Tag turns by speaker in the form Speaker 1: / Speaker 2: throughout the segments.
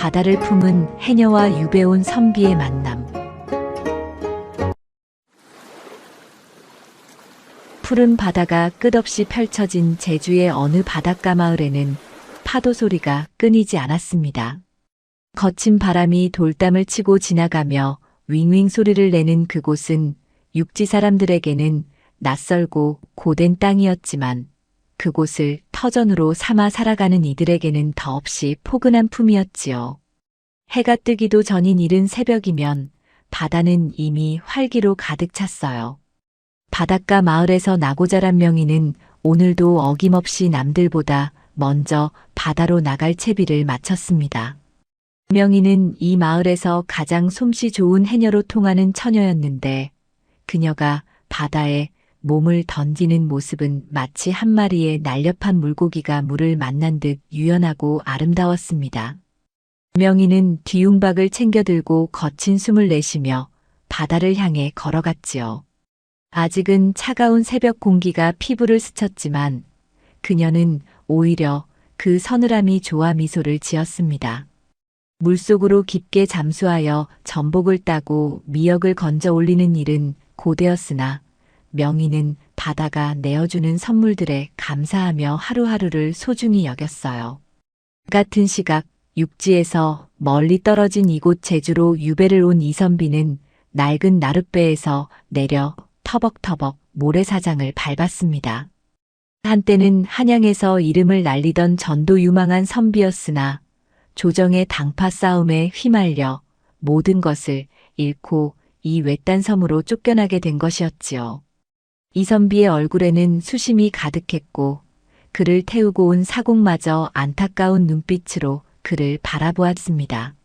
Speaker 1: 바다를 품은 해녀와 유배온 선비의 만남. 푸른 바다가 끝없이 펼쳐진 제주의 어느 바닷가 마을에는 파도 소리가 끊이지 않았습니다. 거친 바람이 돌담을 치고 지나가며 윙윙 소리를 내는 그곳은 육지 사람들에게는 낯설고 고된 땅이었지만 그곳을 터전으로 삼아 살아가는 이들에게는 더없이 포근한 품이었지요. 해가 뜨기도 전인 이른 새벽이면 바다는 이미 활기로 가득 찼어요. 바닷가 마을에서 나고 자란 명희는 오늘도 어김없이 남들보다 먼저 바다로 나갈 채비를 마쳤습니다. 명희는 이 마을에서 가장 솜씨 좋은 해녀로 통하는 처녀였는데 그녀가 바다에 몸을 던지는 모습은 마치 한 마리의 날렵한 물고기가 물을 만난 듯 유연하고 아름다웠습니다. 명희는 뒤움박을 챙겨 들고 거친 숨을 내쉬며 바다를 향해 걸어갔지요. 아직은 차가운 새벽 공기가 피부를 스쳤지만 그녀는 오히려 그 서늘함이 좋아 미소를 지었습니다. 물속으로 깊게 잠수하여 전복을 따고 미역을 건져 올리는 일은 고되었으나 명희는 바다가 내어주는 선물들에 감사하며 하루하루를 소중히 여겼어요. 같은 시각 육지에서 멀리 떨어진 이곳 제주로 유배를 온 이선비는 낡은 나룻배에서 내려 터벅터벅 모래사장을 밟았습니다. 한때는 한양에서 이름을 날리던 전도 유망한 선비였으나 조정의 당파 싸움에 휘말려 모든 것을 잃고 이 외딴 섬으로 쫓겨나게 된 것이었지요. 이선비의 얼굴에는 수심이 가득했고 그를 태우고 온 사공마저 안타까운 눈빛으로 그를 바라보았습니다.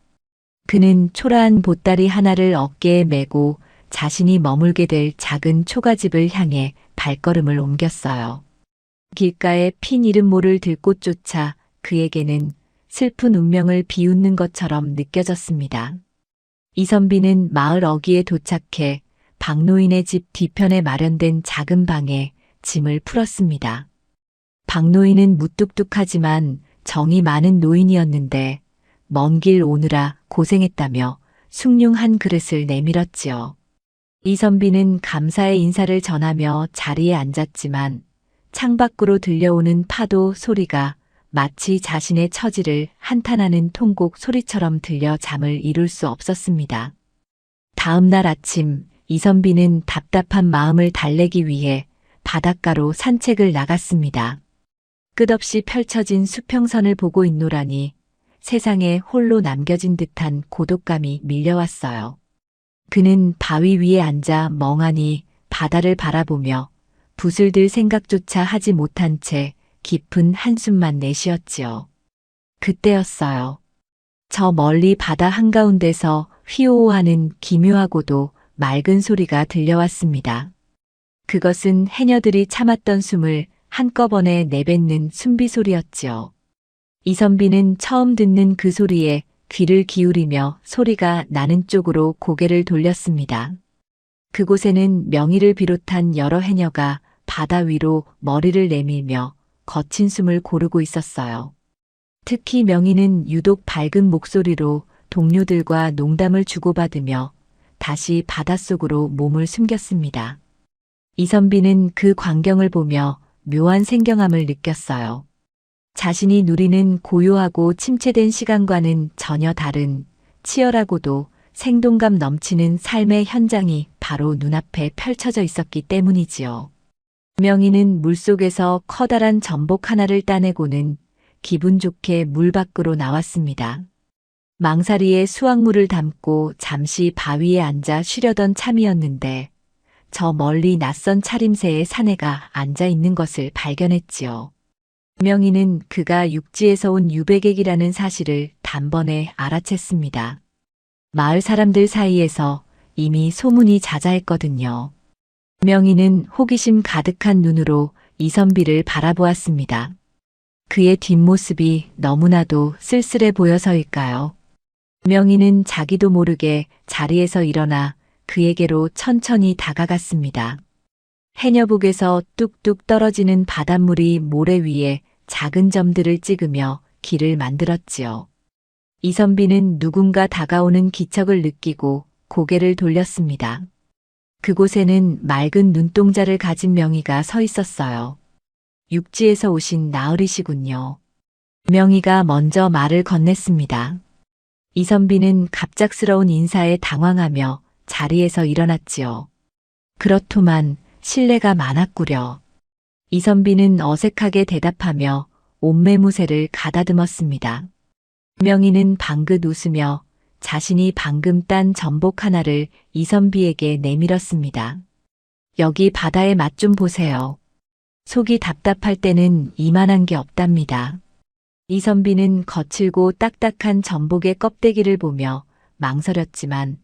Speaker 1: 그는 초라한 보따리 하나를 어깨에 메고 자신이 머물게 될 작은 초가집을 향해 발걸음을 옮겼어요. 길가에 핀 이름 모를 들꽃조차 그에게는 슬픈 운명을 비웃는 것처럼 느껴졌습니다. 이선비는 마을 어귀에 도착해 박노인의 집 뒤편에 마련된 작은 방에 짐을 풀었습니다. 박노인은 무뚝뚝하지만 정이 많은 노인이었는데 먼 길 오느라 고생했다며 숭늉 한 그릇을 내밀었지요. 이선비는 감사의 인사를 전하며 자리에 앉았지만 창밖으로 들려오는 파도 소리가 마치 자신의 처지를 한탄하는 통곡 소리처럼 들려 잠을 이룰 수 없었습니다. 다음 날 아침 이선비는 답답한 마음을 달래기 위해 바닷가로 산책을 나갔습니다. 끝없이 펼쳐진 수평선을 보고 있노라니 세상에 홀로 남겨진 듯한 고독감이 밀려왔어요. 그는 바위 위에 앉아 멍하니 바다를 바라보며 붓을 들 생각조차 하지 못한 채 깊은 한숨만 내쉬었지요. 그때였어요. 저 멀리 바다 한가운데서 휘호호하는 기묘하고도 맑은 소리가 들려왔습니다. 그것은 해녀들이 참았던 숨을 한꺼번에 내뱉는 숨비 소리였지요. 이선비는 처음 듣는 그 소리에 귀를 기울이며 소리가 나는 쪽으로 고개를 돌렸습니다. 그곳에는 명희를 비롯한 여러 해녀가 바다 위로 머리를 내밀며 거친 숨을 고르고 있었어요. 특히 명희는 유독 밝은 목소리로 동료들과 농담을 주고받으며 다시 바닷속으로 몸을 숨겼습니다. 이선비는 그 광경을 보며 묘한 생경함을 느꼈어요. 자신이 누리는 고요하고 침체된 시간과는 전혀 다른 치열하고도 생동감 넘치는 삶의 현장이 바로 눈앞에 펼쳐져 있었기 때문이지요. 명희는 물속에서 커다란 전복 하나를 따내고는 기분 좋게 물 밖으로 나왔습니다. 망사리에 수확물을 담고 잠시 바위에 앉아 쉬려던 참이었는데 저 멀리 낯선 차림새의 사내가 앉아 있는 것을 발견했지요. 명희는 그가 육지에서 온 유배객이라는 사실을 단번에 알아챘습니다. 마을 사람들 사이에서 이미 소문이 자자했거든요. 명희는 호기심 가득한 눈으로 이선비를 바라보았습니다. 그의 뒷모습이 너무나도 쓸쓸해 보여서일까요? 명희는 자기도 모르게 자리에서 일어나 그에게로 천천히 다가갔습니다. 해녀복에서 뚝뚝 떨어지는 바닷물이 모래 위에 작은 점들을 찍으며 길을 만들었지요. 이선비는 누군가 다가오는 기척을 느끼고 고개를 돌렸습니다. 그곳에는 맑은 눈동자를 가진 명희가 서 있었어요. 육지에서 오신 나으리시군요. 명희가 먼저 말을 건넸습니다. 이선비는 갑작스러운 인사에 당황하며 자리에서 일어났지요. 그렇더만 실례가 많았구려. 이선비는 어색하게 대답하며 옷매무새를 가다듬었습니다. 명희는 방긋 웃으며 자신이 방금 딴 전복 하나를 이선비에게 내밀었습니다. 여기 바다의 맛 좀 보세요. 속이 답답할 때는 이만한 게 없답니다. 이선비는 거칠고 딱딱한 전복의 껍데기를 보며 망설였지만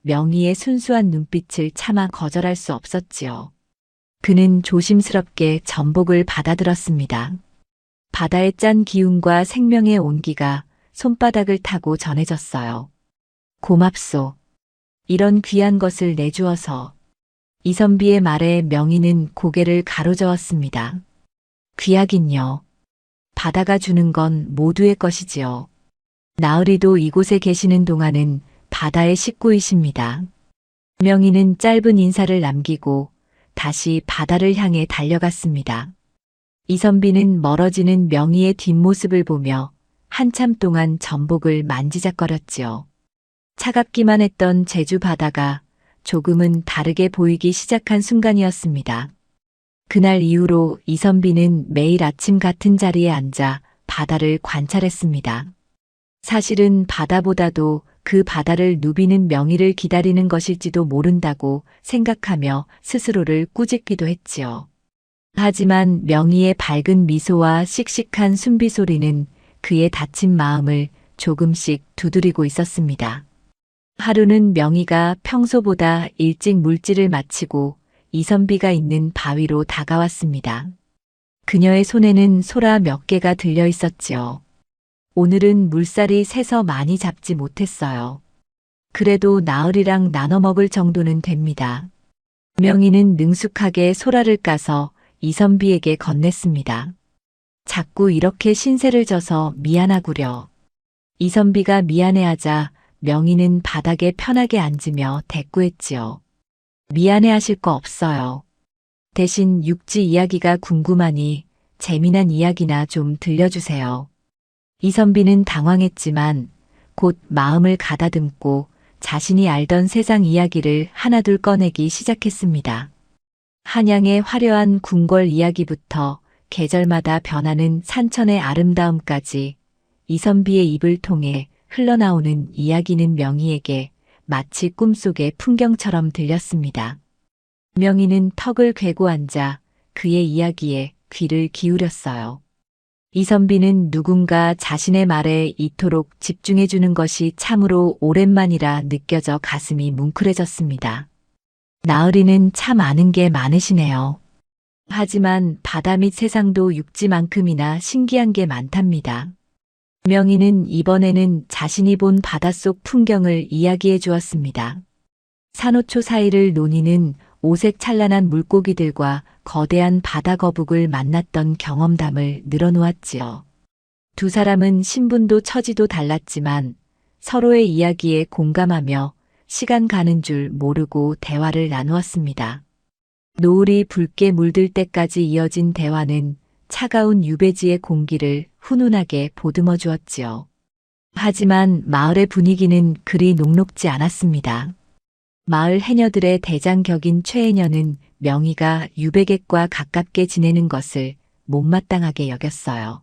Speaker 1: 명희의 순수한 눈빛을 차마 거절할 수 없었지요. 그는 조심스럽게 전복을 받아들었습니다. 바다의 짠 기운과 생명의 온기가 손바닥을 타고 전해졌어요. 고맙소. 이런 귀한 것을 내주어서. 이선비의 말에 명희는 고개를 가로저었습니다. 귀하긴요. 바다가 주는 건 모두의 것이지요. 나으리도 이곳에 계시는 동안은 바다의 식구이십니다. 명희는 짧은 인사를 남기고 다시 바다를 향해 달려갔습니다. 이선비는 멀어지는 명희의 뒷모습을 보며 한참 동안 전복을 만지작거렸지요. 차갑기만 했던 제주 바다가 조금은 다르게 보이기 시작한 순간이었습니다. 그날 이후로 이선비는 매일 아침 같은 자리에 앉아 바다를 관찰했습니다. 사실은 바다보다도 그 바다를 누비는 명희를 기다리는 것일지도 모른다고 생각하며 스스로를 꾸짖기도 했지요. 하지만 명희의 밝은 미소와 씩씩한 숨비소리는 그의 다친 마음을 조금씩 두드리고 있었습니다. 하루는 명희가 평소보다 일찍 물질을 마치고 이선비가 있는 바위로 다가왔습니다. 그녀의 손에는 소라 몇 개가 들려 있었지요. 오늘은 물살이 세서 많이 잡지 못했어요. 그래도 나으리랑 나눠 먹을 정도는 됩니다. 명희는 능숙하게 소라를 까서 이선비에게 건넸습니다. 자꾸 이렇게 신세를 져서 미안하구려. 이선비가 미안해하자 명희는 바닥에 편하게 앉으며 대꾸했지요. 미안해하실 거 없어요. 대신 육지 이야기가 궁금하니 재미난 이야기나 좀 들려주세요. 이선비는 당황했지만 곧 마음을 가다듬고 자신이 알던 세상 이야기를 하나둘 꺼내기 시작했습니다. 한양의 화려한 궁궐 이야기부터 계절마다 변하는 산천의 아름다움까지 이선비의 입을 통해 흘러나오는 이야기는 명희에게 마치 꿈속의 풍경처럼 들렸습니다. 명희는 턱을 괴고 앉아 그의 이야기에 귀를 기울였어요. 이선비는 누군가 자신의 말에 이토록 집중해주는 것이 참으로 오랜만이라 느껴져 가슴이 뭉클해졌습니다. 나으리는 참 아는 게 많으시네요. 하지만 바다 및 세상도 육지만큼이나 신기한 게 많답니다. 명희는 이번에는 자신이 본 바닷속 풍경을 이야기해 주었습니다. 산호초 사이를 노니는 오색 찬란한 물고기들과 거대한 바다 거북을 만났던 경험담을 늘어놓았지요. 두 사람은 신분도 처지도 달랐지만 서로의 이야기에 공감하며 시간 가는 줄 모르고 대화를 나누었습니다. 노을이 붉게 물들 때까지 이어진 대화는 차가운 유배지의 공기를 훈훈하게 보듬어 주었지요. 하지만 마을의 분위기는 그리 녹록지 않았습니다. 마을 해녀들의 대장격인 최해녀는 명희가 유배객과 가깝게 지내는 것을 못마땅하게 여겼어요.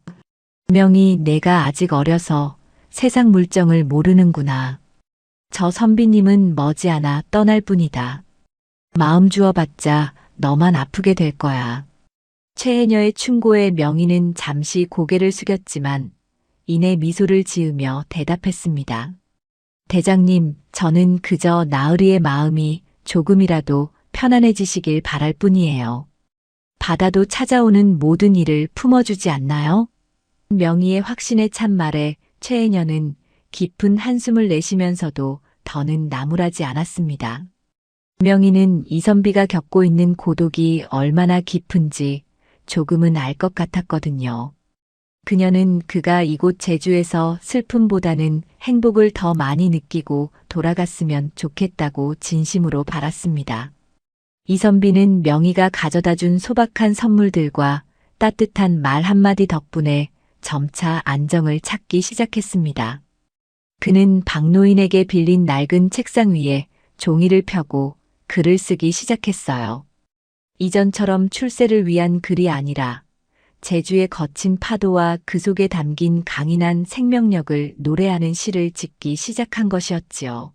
Speaker 1: 명희, 내가 아직 어려서 세상 물정을 모르는구나. 저 선비님은 머지않아 떠날 뿐이다. 마음 주어봤자 너만 아프게 될 거야. 최해녀의 충고에 명희는 잠시 고개를 숙였지만 이내 미소를 지으며 대답했습니다. 대장님, 저는 그저 나으리의 마음이 조금이라도 편안해지시길 바랄 뿐이에요. 바다도 찾아오는 모든 일을 품어주지 않나요? 명희의 확신에 찬 말에 최해녀는 깊은 한숨을 내쉬면서도 더는 나무라지 않았습니다. 명희는 이선비가 겪고 있는 고독이 얼마나 깊은지 조금은 알 것 같았거든요. 그녀는 그가 이곳 제주에서 슬픔보다는 행복을 더 많이 느끼고 돌아갔으면 좋겠다고 진심으로 바랐습니다. 이선비는 명희가 가져다 준 소박한 선물들과 따뜻한 말 한마디 덕분에 점차 안정을 찾기 시작했습니다. 그는 박노인에게 빌린 낡은 책상 위에 종이를 펴고 글을 쓰기 시작했어요. 이전처럼 출세를 위한 글이 아니라 제주의 거친 파도와 그 속에 담긴 강인한 생명력을 노래하는 시를 짓기 시작한 것이었지요.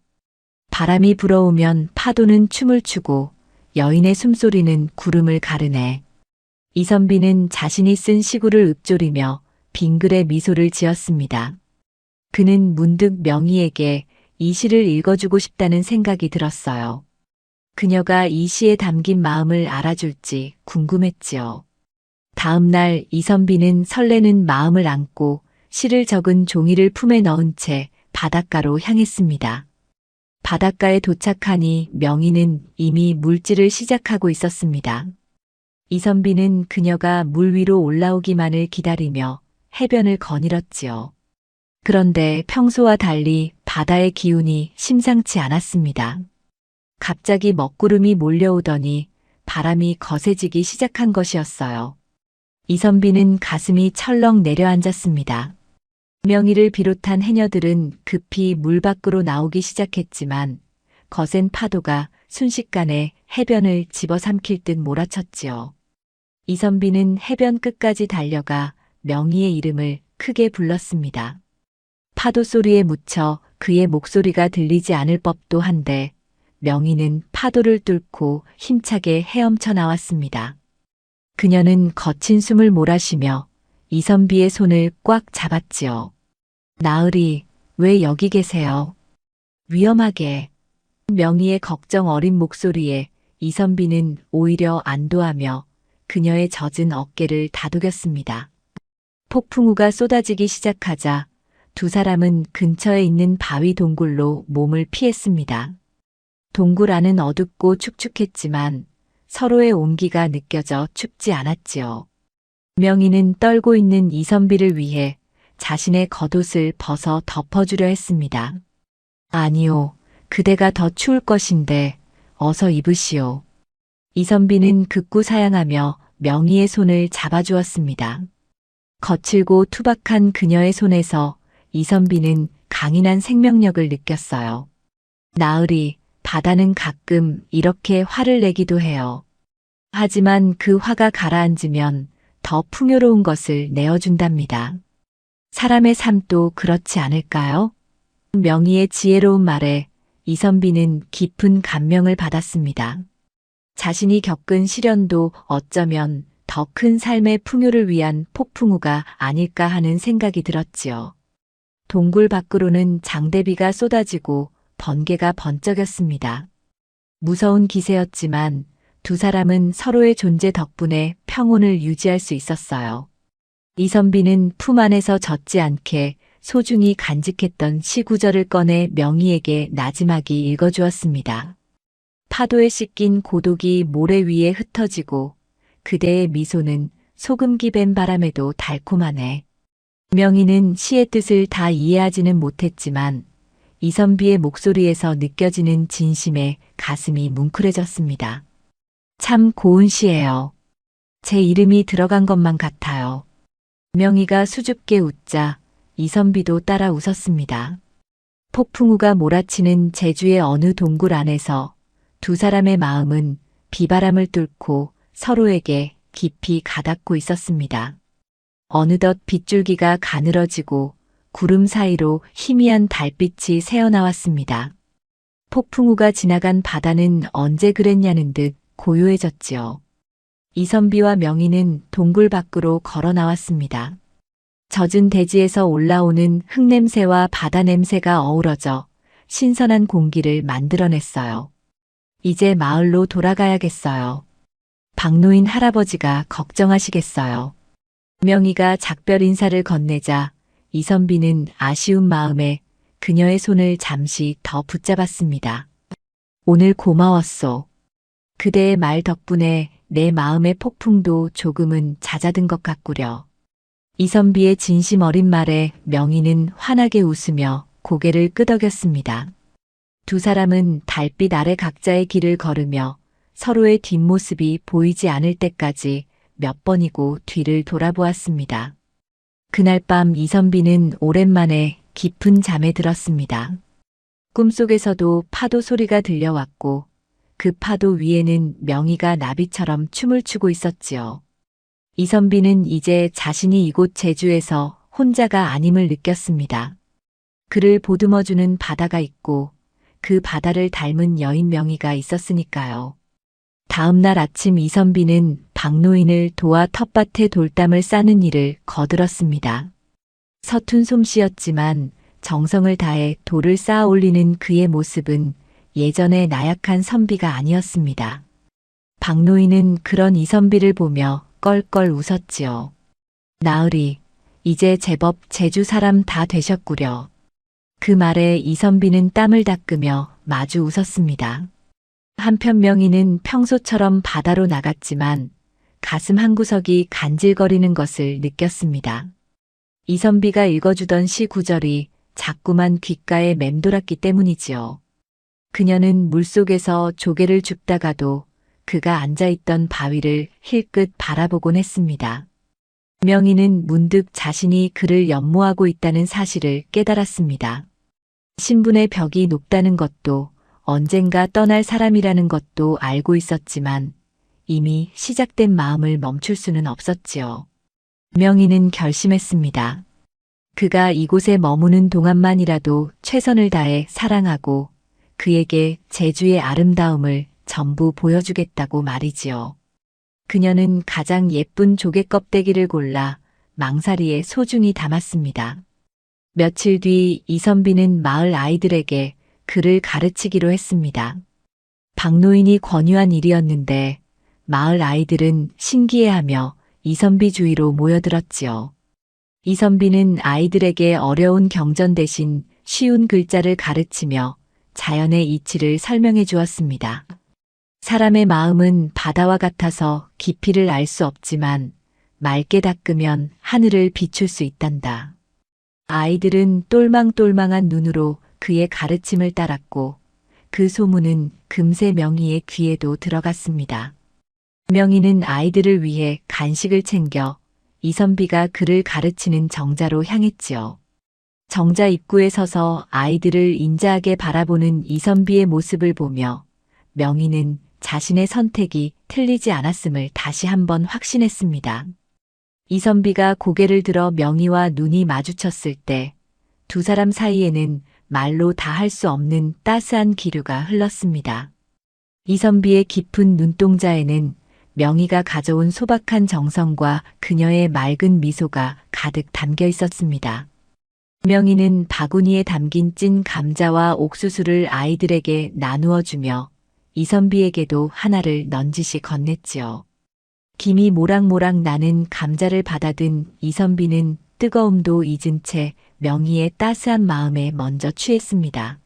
Speaker 1: 바람이 불어오면 파도는 춤을 추고 여인의 숨소리는 구름을 가르네. 이선비는 자신이 쓴 시구를 읊조리며 빙글에 미소를 지었습니다. 그는 문득 명희에게 이 시를 읽어주고 싶다는 생각이 들었어요. 그녀가 이 시에 담긴 마음을 알아줄지 궁금했지요. 다음 날 이선비는 설레는 마음을 안고 시를 적은 종이를 품에 넣은 채 바닷가로 향했습니다. 바닷가에 도착하니 명희는 이미 물질을 시작하고 있었습니다. 이선비는 그녀가 물 위로 올라오기만을 기다리며 해변을 거닐었지요. 그런데 평소와 달리 바다의 기운이 심상치 않았습니다. 갑자기 먹구름이 몰려오더니 바람이 거세지기 시작한 것이었어요. 이선비는 가슴이 철렁 내려앉았습니다. 명희를 비롯한 해녀들은 급히 물 밖으로 나오기 시작했지만 거센 파도가 순식간에 해변을 집어삼킬 듯 몰아쳤지요. 이선비는 해변 끝까지 달려가 명희의 이름을 크게 불렀습니다. 파도 소리에 묻혀 그의 목소리가 들리지 않을 법도 한데 명희는 파도를 뚫고 힘차게 헤엄쳐 나왔습니다. 그녀는 거친 숨을 몰아쉬며 이선비의 손을 꽉 잡았지요. 나으리, 왜 여기 계세요? 위험하게. 명희의 걱정 어린 목소리에 이선비는 오히려 안도하며 그녀의 젖은 어깨를 다독였습니다. 폭풍우가 쏟아지기 시작하자 두 사람은 근처에 있는 바위 동굴로 몸을 피했습니다. 동굴 안은 어둡고 축축했지만 서로의 온기가 느껴져 춥지 않았지요. 명희는 떨고 있는 이선비를 위해 자신의 겉옷을 벗어 덮어주려 했습니다. 아니요, 그대가 더 추울 것인데 어서 입으시오. 이선비는 극구 사양하며 명희의 손을 잡아주었습니다. 거칠고 투박한 그녀의 손에서 이선비는 강인한 생명력을 느꼈어요. 나으리, 바다는 가끔 이렇게 화를 내기도 해요. 하지만 그 화가 가라앉으면 더 풍요로운 것을 내어준답니다. 사람의 삶도 그렇지 않을까요? 명희의 지혜로운 말에 이선비는 깊은 감명을 받았습니다. 자신이 겪은 시련도 어쩌면 더 큰 삶의 풍요를 위한 폭풍우가 아닐까 하는 생각이 들었지요. 동굴 밖으로는 장대비가 쏟아지고 번개가 번쩍였습니다. 무서운 기세였지만 두 사람은 서로의 존재 덕분에 평온을 유지할 수 있었어요. 이선비는 품 안에서 젖지 않게 소중히 간직했던 시구절을 꺼내 명희에게 나지막이 읽어주었습니다. 파도에 씻긴 고독이 모래 위에 흩어지고 그대의 미소는 소금기 밴 바람에도 달콤하네. 명희는 시의 뜻을 다 이해하지는 못했지만 이선비의 목소리에서 느껴지는 진심에 가슴이 뭉클해졌습니다. 참 고운 시예요. 제 이름이 들어간 것만 같아요. 명희가 수줍게 웃자 이선비도 따라 웃었습니다. 폭풍우가 몰아치는 제주의 어느 동굴 안에서 두 사람의 마음은 비바람을 뚫고 서로에게 깊이 가닿고 있었습니다. 어느덧 빗줄기가 가늘어지고 구름 사이로 희미한 달빛이 새어나왔습니다. 폭풍우가 지나간 바다는 언제 그랬냐는 듯 고요해졌지요. 이선비와 명희는 동굴 밖으로 걸어 나왔습니다. 젖은 대지에서 올라오는 흙냄새와 바다 냄새가 어우러져 신선한 공기를 만들어냈어요. 이제 마을로 돌아가야겠어요. 박노인 할아버지가 걱정하시겠어요. 명희가 작별 인사를 건네자 이선비는 아쉬운 마음에 그녀의 손을 잠시 더 붙잡았습니다. 오늘 고마웠소. 그대의 말 덕분에 내 마음의 폭풍도 조금은 잦아든 것 같구려. 이선비의 진심 어린 말에 명희는 환하게 웃으며 고개를 끄덕였습니다. 두 사람은 달빛 아래 각자의 길을 걸으며 서로의 뒷모습이 보이지 않을 때까지 몇 번이고 뒤를 돌아보았습니다. 그날 밤 이선비는 오랜만에 깊은 잠에 들었습니다. 꿈속에서도 파도 소리가 들려왔고 그 파도 위에는 명희가 나비처럼 춤을 추고 있었지요. 이선비는 이제 자신이 이곳 제주에서 혼자가 아님을 느꼈습니다. 그를 보듬어주는 바다가 있고 그 바다를 닮은 여인 명희가 있었으니까요. 다음 날 아침 이선비는 박노인을 도와 텃밭에 돌담을 싸는 일을 거들었습니다. 서툰 솜씨였지만 정성을 다해 돌을 쌓아 올리는 그의 모습은 예전의 나약한 선비가 아니었습니다. 박노인은 그런 이선비를 보며 껄껄 웃었지요. 나으리, 이제 제법 제주 사람 다 되셨구려. 그 말에 이선비는 땀을 닦으며 마주 웃었습니다. 한편 명희는 평소처럼 바다로 나갔지만 가슴 한구석이 간질거리는 것을 느꼈습니다. 이선비가 읽어주던 시 구절이 자꾸만 귓가에 맴돌았기 때문이지요. 그녀는 물속에서 조개를 줍다가도 그가 앉아있던 바위를 힐끗 바라보곤 했습니다. 명희는 문득 자신이 그를 연모하고 있다는 사실을 깨달았습니다. 신분의 벽이 높다는 것도 언젠가 떠날 사람이라는 것도 알고 있었지만 이미 시작된 마음을 멈출 수는 없었지요. 명희는 결심했습니다. 그가 이곳에 머무는 동안만이라도 최선을 다해 사랑하고 그에게 제주의 아름다움을 전부 보여주겠다고 말이지요. 그녀는 가장 예쁜 조개 껍데기를 골라 망사리에 소중히 담았습니다. 며칠 뒤 이선비는 마을 아이들에게 글을 가르치기로 했습니다. 박노인이 권유한 일이었는데 마을 아이들은 신기해하며 이선비 주위로 모여들었지요. 이선비는 아이들에게 어려운 경전 대신 쉬운 글자를 가르치며 자연의 이치를 설명해 주었습니다. 사람의 마음은 바다와 같아서 깊이를 알 수 없지만 맑게 닦으면 하늘을 비출 수 있단다. 아이들은 똘망똘망한 눈으로 그의 가르침을 따랐고 그 소문은 금세 명희의 귀에도 들어갔습니다. 명희는 아이들을 위해 간식을 챙겨 이선비가 그를 가르치는 정자로 향했지요. 정자 입구에 서서 아이들을 인자하게 바라보는 이선비의 모습을 보며 명희는 자신의 선택이 틀리지 않았음을 다시 한번 확신했습니다. 이선비가 고개를 들어 명희와 눈이 마주쳤을 때 두 사람 사이에는 말로 다 할 수 없는 따스한 기류가 흘렀습니다. 이선비의 깊은 눈동자에는 명희가 가져온 소박한 정성과 그녀의 맑은 미소가 가득 담겨 있었습니다. 명희는 바구니에 담긴 찐 감자와 옥수수를 아이들에게 나누어 주며 이선비에게도 하나를 넌지시 건넸지요. 김이 모락모락 나는 감자를 받아든 이선비는 뜨거움도 잊은 채 명희의 따스한 마음에 먼저 취했습니다.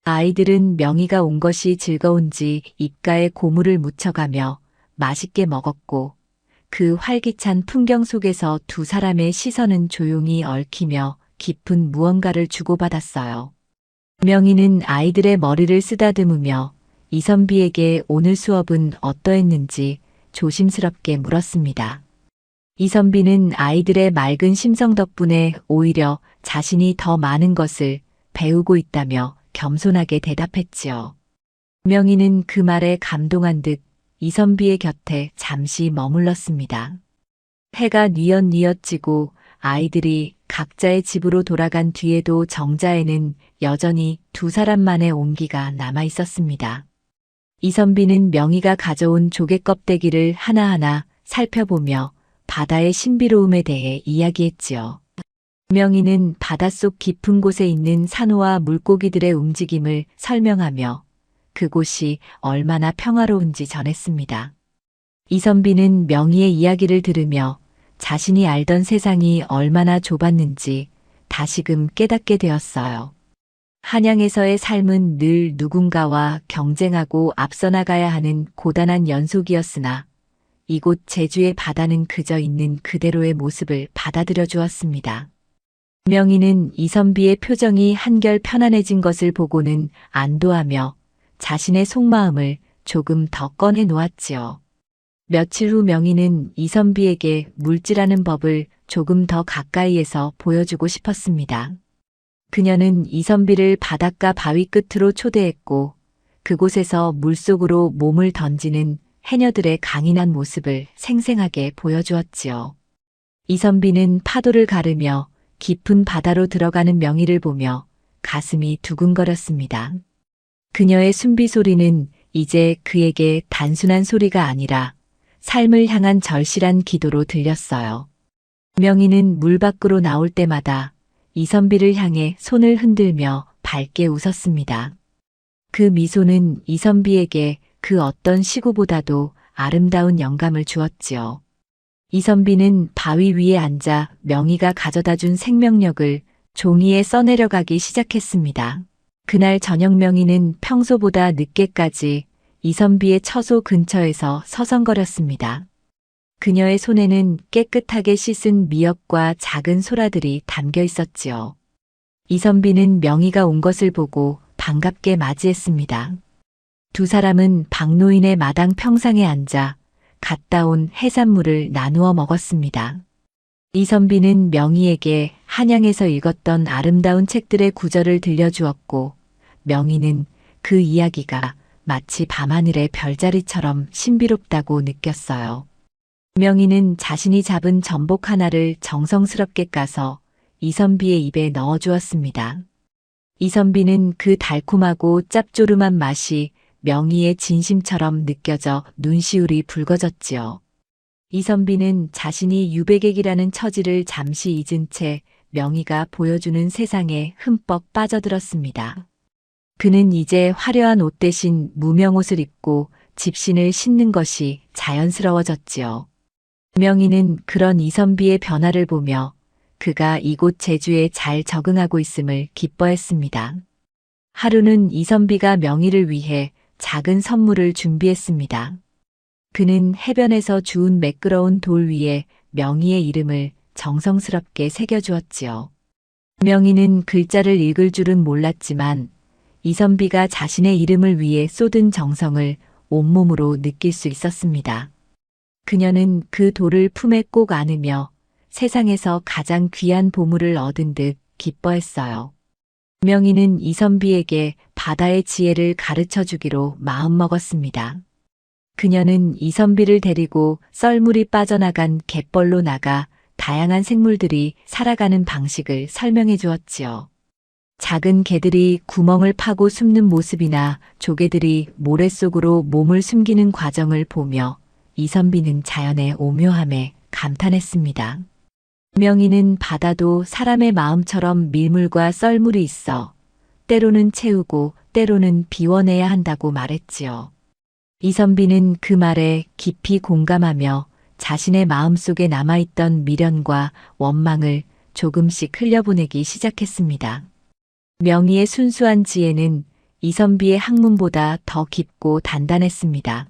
Speaker 1: 아이들은 명희가 온 것이 즐거운지 입가에 고물을 묻혀가며 맛있게 먹었고 그 활기찬 풍경 속에서 두 사람의 시선은 조용히 얽히며 깊은 무언가를 주고받았어요. 명희는 아이들의 머리를 쓰다듬으며 이선비에게 오늘 수업은 어떠했는지 조심스럽게 물었습니다. 이선비는 아이들의 맑은 심성 덕분에 오히려 자신이 더 많은 것을 배우고 있다며 겸손하게 대답했지요. 명희는 그 말에 감동한 듯 이선비의 곁에 잠시 머물렀습니다. 해가 뉘엿뉘엿 지고 아이들이 각자의 집으로 돌아간 뒤에도 정자에는 여전히 두 사람만의 온기가 남아 있었습니다. 이선비는 명희가 가져온 조개 껍데기를 하나하나 살펴보며 바다의 신비로움에 대해 이야기했지요. 명희는 바닷속 깊은 곳에 있는 산호와 물고기들의 움직임을 설명하며 그곳이 얼마나 평화로운지 전했습니다. 이선비는 명희의 이야기를 들으며 자신이 알던 세상이 얼마나 좁았는지 다시금 깨닫게 되었어요. 한양에서의 삶은 늘 누군가와 경쟁하고 앞서 나가야 하는 고단한 연속이었으나 이곳 제주의 바다는 그저 있는 그대로의 모습을 받아들여 주었습니다. 명희는 이선비의 표정이 한결 편안해진 것을 보고는 안도하며 자신의 속마음을 조금 더 꺼내 놓았지요. 며칠 후 명희는 이선비에게 물질하는 법을 조금 더 가까이에서 보여주고 싶었습니다. 그녀는 이선비를 바닷가 바위 끝으로 초대했고 그곳에서 물속으로 몸을 던지는 해녀들의 강인한 모습을 생생하게 보여주었지요. 이선비는 파도를 가르며 깊은 바다로 들어가는 명희를 보며 가슴이 두근거렸습니다. 그녀의 숨비 소리는 이제 그에게 단순한 소리가 아니라 삶을 향한 절실한 기도로 들렸어요. 명희는 물 밖으로 나올 때마다 이선비를 향해 손을 흔들며 밝게 웃었습니다. 그 미소는 이선비에게 그 어떤 시구보다도 아름다운 영감을 주었지요. 이선비는 바위 위에 앉아 명희가 가져다 준 생명력을 종이에 써내려가기 시작했습니다. 그날 저녁 명희는 평소보다 늦게까지 이선비의 처소 근처에서 서성거렸습니다. 그녀의 손에는 깨끗하게 씻은 미역과 작은 소라들이 담겨 있었지요. 이선비는 명희가 온 것을 보고 반갑게 맞이했습니다. 두 사람은 박노인의 마당 평상에 앉아 갔다 온 해산물을 나누어 먹었습니다. 이선비는 명희에게 한양에서 읽었던 아름다운 책들의 구절을 들려주었고 명희는 그 이야기가 마치 밤하늘의 별자리처럼 신비롭다고 느꼈어요. 명희는 자신이 잡은 전복 하나를 정성스럽게 까서 이선비의 입에 넣어주었습니다. 이선비는 그 달콤하고 짭조름한 맛이 명희의 진심처럼 느껴져 눈시울이 붉어졌지요. 이선비는 자신이 유배객이라는 처지를 잠시 잊은 채 명희가 보여주는 세상에 흠뻑 빠져들었습니다. 그는 이제 화려한 옷 대신 무명옷을 입고 집신을 신는 것이 자연스러워졌지요. 명희는 그런 이선비의 변화를 보며 그가 이곳 제주에 잘 적응하고 있음을 기뻐했습니다. 하루는 이선비가 명희를 위해 작은 선물을 준비했습니다. 그는 해변에서 주운 매끄러운 돌 위에 명희의 이름을 정성스럽게 새겨주었지요. 명희는 글자를 읽을 줄은 몰랐지만 이선비가 자신의 이름을 위해 쏟은 정성을 온몸으로 느낄 수 있었습니다. 그녀는 그 돌을 품에 꼭 안으며 세상에서 가장 귀한 보물을 얻은 듯 기뻐했어요. 명희는 이선비에게 바다의 지혜를 가르쳐 주기로 마음먹었습니다. 그녀는 이선비를 데리고 썰물이 빠져나간 갯벌로 나가 다양한 생물들이 살아가는 방식을 설명해 주었지요. 작은 개들이 구멍을 파고 숨는 모습이나 조개들이 모래 속으로 몸을 숨기는 과정을 보며 이선비는 자연의 오묘함에 감탄했습니다. 명희는 바다도 사람의 마음처럼 밀물과 썰물이 있어 때로는 채우고 때로는 비워내야 한다고 말했지요. 이선비는 그 말에 깊이 공감하며 자신의 마음속에 남아있던 미련과 원망을 조금씩 흘려보내기 시작했습니다. 명희의 순수한 지혜는 이선비의 학문보다 더 깊고 단단했습니다.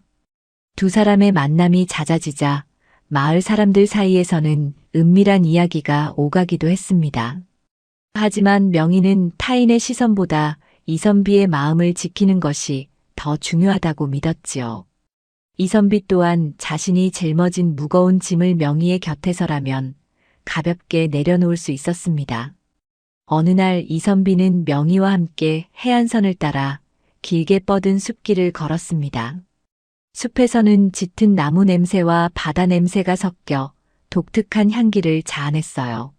Speaker 1: 두 사람의 만남이 잦아지자 마을 사람들 사이에서는 은밀한 이야기가 오가기도 했습니다. 하지만 명희는 타인의 시선보다 이선비의 마음을 지키는 것이 더 중요하다고 믿었지요. 이선비 또한 자신이 짊어진 무거운 짐을 명희의 곁에서라면 가볍게 내려놓을 수 있었습니다. 어느 날 이선비는 명희와 함께 해안선을 따라 길게 뻗은 숲길을 걸었습니다. 숲에서는 짙은 나무 냄새와 바다 냄새가 섞여 독특한 향기를 자아냈어요.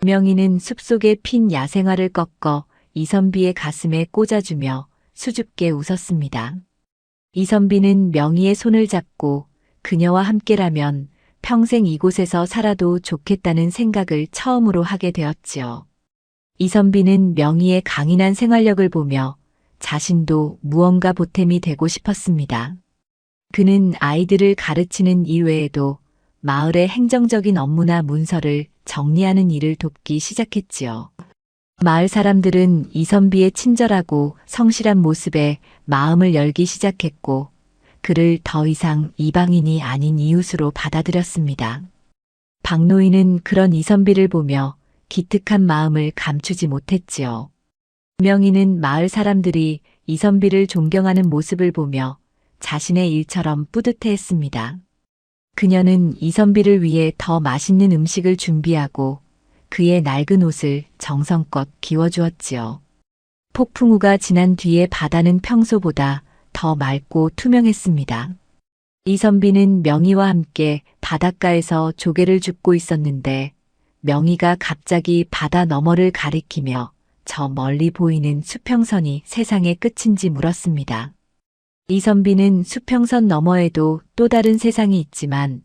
Speaker 1: 명희는 숲속에 핀 야생화를 꺾어 이선비의 가슴에 꽂아주며 수줍게 웃었습니다. 이선비는 명희의 손을 잡고 그녀와 함께라면 평생 이곳에서 살아도 좋겠다는 생각을 처음으로 하게 되었지요. 이선비는 명희의 강인한 생활력을 보며 자신도 무언가 보탬이 되고 싶었습니다. 그는 아이들을 가르치는 일 외에도 마을의 행정적인 업무나 문서를 정리하는 일을 돕기 시작했지요. 마을 사람들은 이선비의 친절하고 성실한 모습에 마음을 열기 시작했고 그를 더 이상 이방인이 아닌 이웃으로 받아들였습니다. 박노인은 그런 이선비를 보며 기특한 마음을 감추지 못했지요. 명희는 마을 사람들이 이선비를 존경하는 모습을 보며 자신의 일처럼 뿌듯해했습니다. 그녀는 이선비를 위해 더 맛있는 음식을 준비하고 그의 낡은 옷을 정성껏 기워주었지요. 폭풍우가 지난 뒤에 바다는 평소보다 더 맑고 투명했습니다. 이선비는 명희와 함께 바닷가에서 조개를 줍고 있었는데 명희가 갑자기 바다 너머를 가리키며 저 멀리 보이는 수평선이 세상의 끝인지 물었습니다. 이선비는 수평선 너머에도 또 다른 세상이 있지만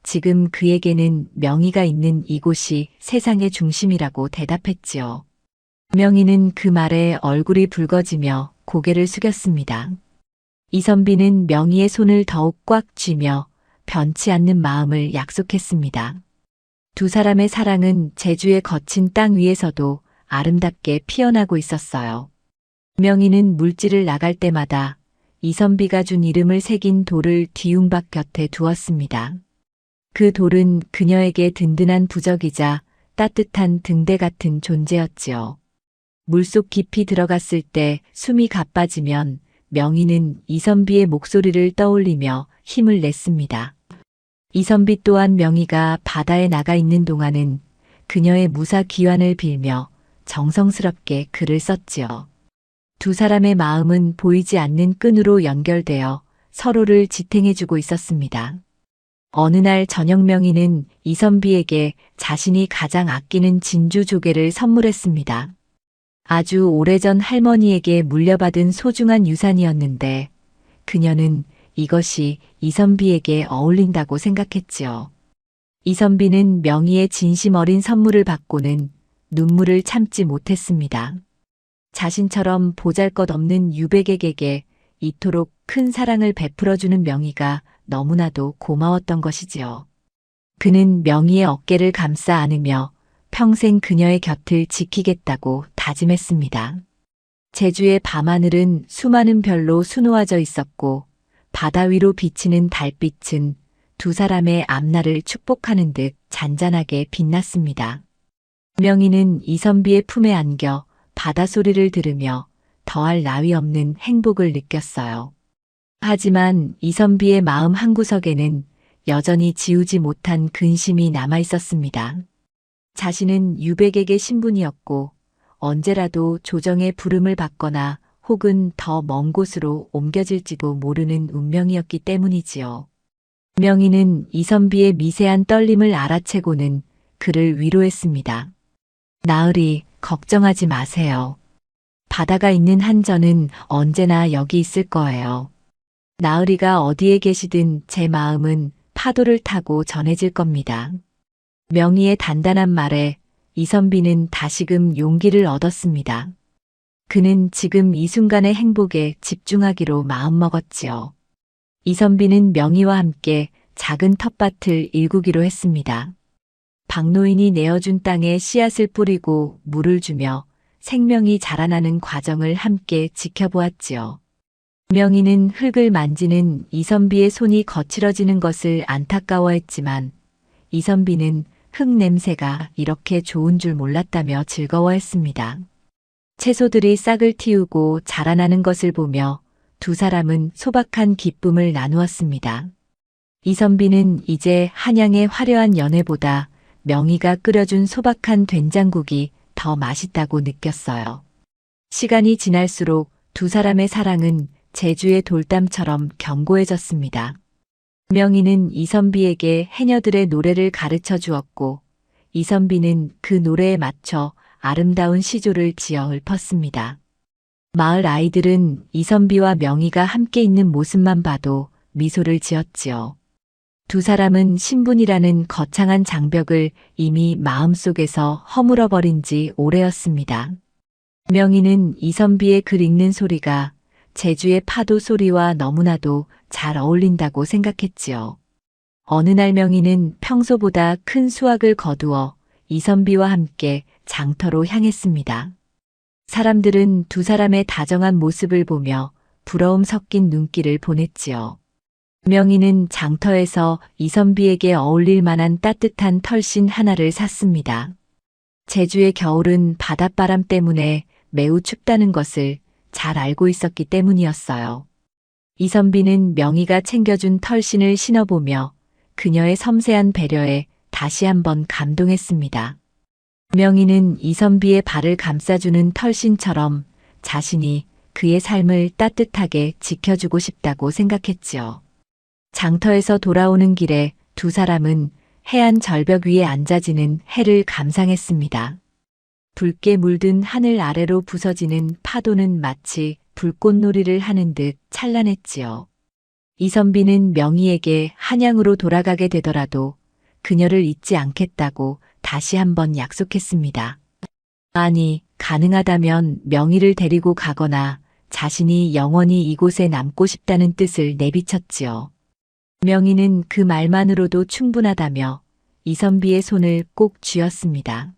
Speaker 1: 지금 그에게는 명희가 있는 이곳이 세상의 중심이라고 대답했지요. 명희는 그 말에 얼굴이 붉어지며 고개를 숙였습니다. 이선비는 명희의 손을 더욱 꽉 쥐며 변치 않는 마음을 약속했습니다. 두 사람의 사랑은 제주의 거친 땅 위에서도 아름답게 피어나고 있었어요. 명희는 물질을 나갈 때마다 이선비가 준 이름을 새긴 돌을 뒤움박 곁에 두었습니다. 그 돌은 그녀에게 든든한 부적이자 따뜻한 등대 같은 존재였지요. 물속 깊이 들어갔을 때 숨이 가빠지면 명희는 이선비의 목소리를 떠올리며 힘을 냈습니다. 이선비 또한 명희가 바다에 나가 있는 동안은 그녀의 무사 귀환을 빌며 정성스럽게 글을 썼지요. 두 사람의 마음은 보이지 않는 끈으로 연결되어 서로를 지탱해주고 있었습니다. 어느 날 저녁 명희는 이선비에게 자신이 가장 아끼는 진주 조개를 선물했습니다. 아주 오래전 할머니에게 물려받은 소중한 유산이었는데 그녀는 이것이 이선비에게 어울린다고 생각했지요. 이선비는 명희의 진심 어린 선물을 받고는 눈물을 참지 못했습니다. 자신처럼 보잘것없는 유백에게 이토록 큰 사랑을 베풀어주는 명희가 너무나도 고마웠던 것이지요. 그는 명희의 어깨를 감싸 안으며 평생 그녀의 곁을 지키겠다고 다짐했습니다. 제주의 밤하늘은 수많은 별로 수놓아져 있었고 바다 위로 비치는 달빛은 두 사람의 앞날을 축복하는 듯 잔잔하게 빛났습니다. 명희는 이선비의 품에 안겨 바다 소리를 들으며 더할 나위 없는 행복을 느꼈어요. 하지만 이선비의 마음 한구석에는 여전히 지우지 못한 근심이 남아 있었습니다. 자신은 유백에게 신분이었고 언제라도 조정의 부름을 받거나 혹은 더 먼 곳으로 옮겨질지도 모르는 운명이었기 때문이지요. 명희는 이선비의 미세한 떨림을 알아채고는 그를 위로했습니다. 나으리, 걱정하지 마세요. 바다가 있는 한저는 언제나 여기 있을 거예요. 나으리가 어디에 계시든 제 마음은 파도를 타고 전해질 겁니다. 명희의 단단한 말에 이선비는 다시금 용기를 얻었습니다. 그는 지금 이 순간의 행복에 집중하기로 마음먹었지요. 이선비는 명희와 함께 작은 텃밭을 일구기로 했습니다. 박노인이 내어준 땅에 씨앗을 뿌리고 물을 주며 생명이 자라나는 과정을 함께 지켜보았지요. 명희는 흙을 만지는 이선비의 손이 거칠어지는 것을 안타까워했지만 이선비는 흙 냄새가 이렇게 좋은 줄 몰랐다며 즐거워했습니다. 채소들이 싹을 틔우고 자라나는 것을 보며 두 사람은 소박한 기쁨을 나누었습니다. 이선비는 이제 한양의 화려한 연회보다 명희가 끓여준 소박한 된장국이 더 맛있다고 느꼈어요. 시간이 지날수록 두 사람의 사랑은 제주의 돌담처럼 견고해졌습니다. 명희는 이선비에게 해녀들의 노래를 가르쳐 주었고 이선비는 그 노래에 맞춰 아름다운 시조를 지어 읊었습니다. 마을 아이들은 이선비와 명희가 함께 있는 모습만 봐도 미소를 지었지요. 두 사람은 신분이라는 거창한 장벽을 이미 마음속에서 허물어버린 지 오래였습니다. 명희는 이선비의 글 읽는 소리가 제주의 파도 소리와 너무나도 잘 어울린다고 생각했지요. 어느 날 명희는 평소보다 큰 수확을 거두어 이선비와 함께 장터로 향했습니다. 사람들은 두 사람의 다정한 모습을 보며 부러움 섞인 눈길을 보냈지요. 명희는 장터에서 이선비에게 어울릴 만한 따뜻한 털신 하나를 샀습니다. 제주의 겨울은 바닷바람 때문에 매우 춥다는 것을 잘 알고 있었기 때문이었어요. 이선비는 명희가 챙겨준 털신을 신어보며 그녀의 섬세한 배려에 다시 한번 감동했습니다. 명희는 이선비의 발을 감싸주는 털신처럼 자신이 그의 삶을 따뜻하게 지켜주고 싶다고 생각했지요. 장터에서 돌아오는 길에 두 사람은 해안 절벽 위에 앉아지는 해를 감상했습니다. 붉게 물든 하늘 아래로 부서지는 파도는 마치 불꽃놀이를 하는 듯 찬란했지요. 이선비는 명희에게 한양으로 돌아가게 되더라도 그녀를 잊지 않겠다고 다시 한번 약속했습니다. 아니, 가능하다면 명희를 데리고 가거나 자신이 영원히 이곳에 남고 싶다는 뜻을 내비쳤지요. 명희는 그 말만으로도 충분하다며 이선비의 손을 꼭 쥐었습니다.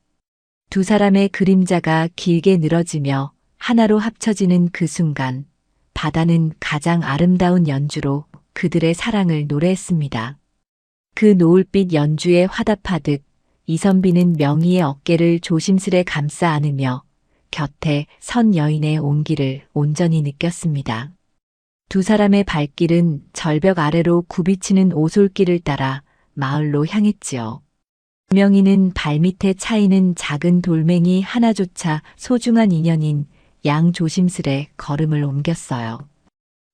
Speaker 1: 두 사람의 그림자가 길게 늘어지며 하나로 합쳐지는 그 순간 바다는 가장 아름다운 연주로 그들의 사랑을 노래했습니다. 그 노을빛 연주에 화답하듯 이선비는 명희의 어깨를 조심스레 감싸 안으며 곁에 선 여인의 온기를 온전히 느꼈습니다. 두 사람의 발길은 절벽 아래로 굽이치는 오솔길을 따라 마을로 향했지요. 명희는 발밑에 차이는 작은 돌멩이 하나조차 소중한 인연인 양 조심스레 걸음을 옮겼어요.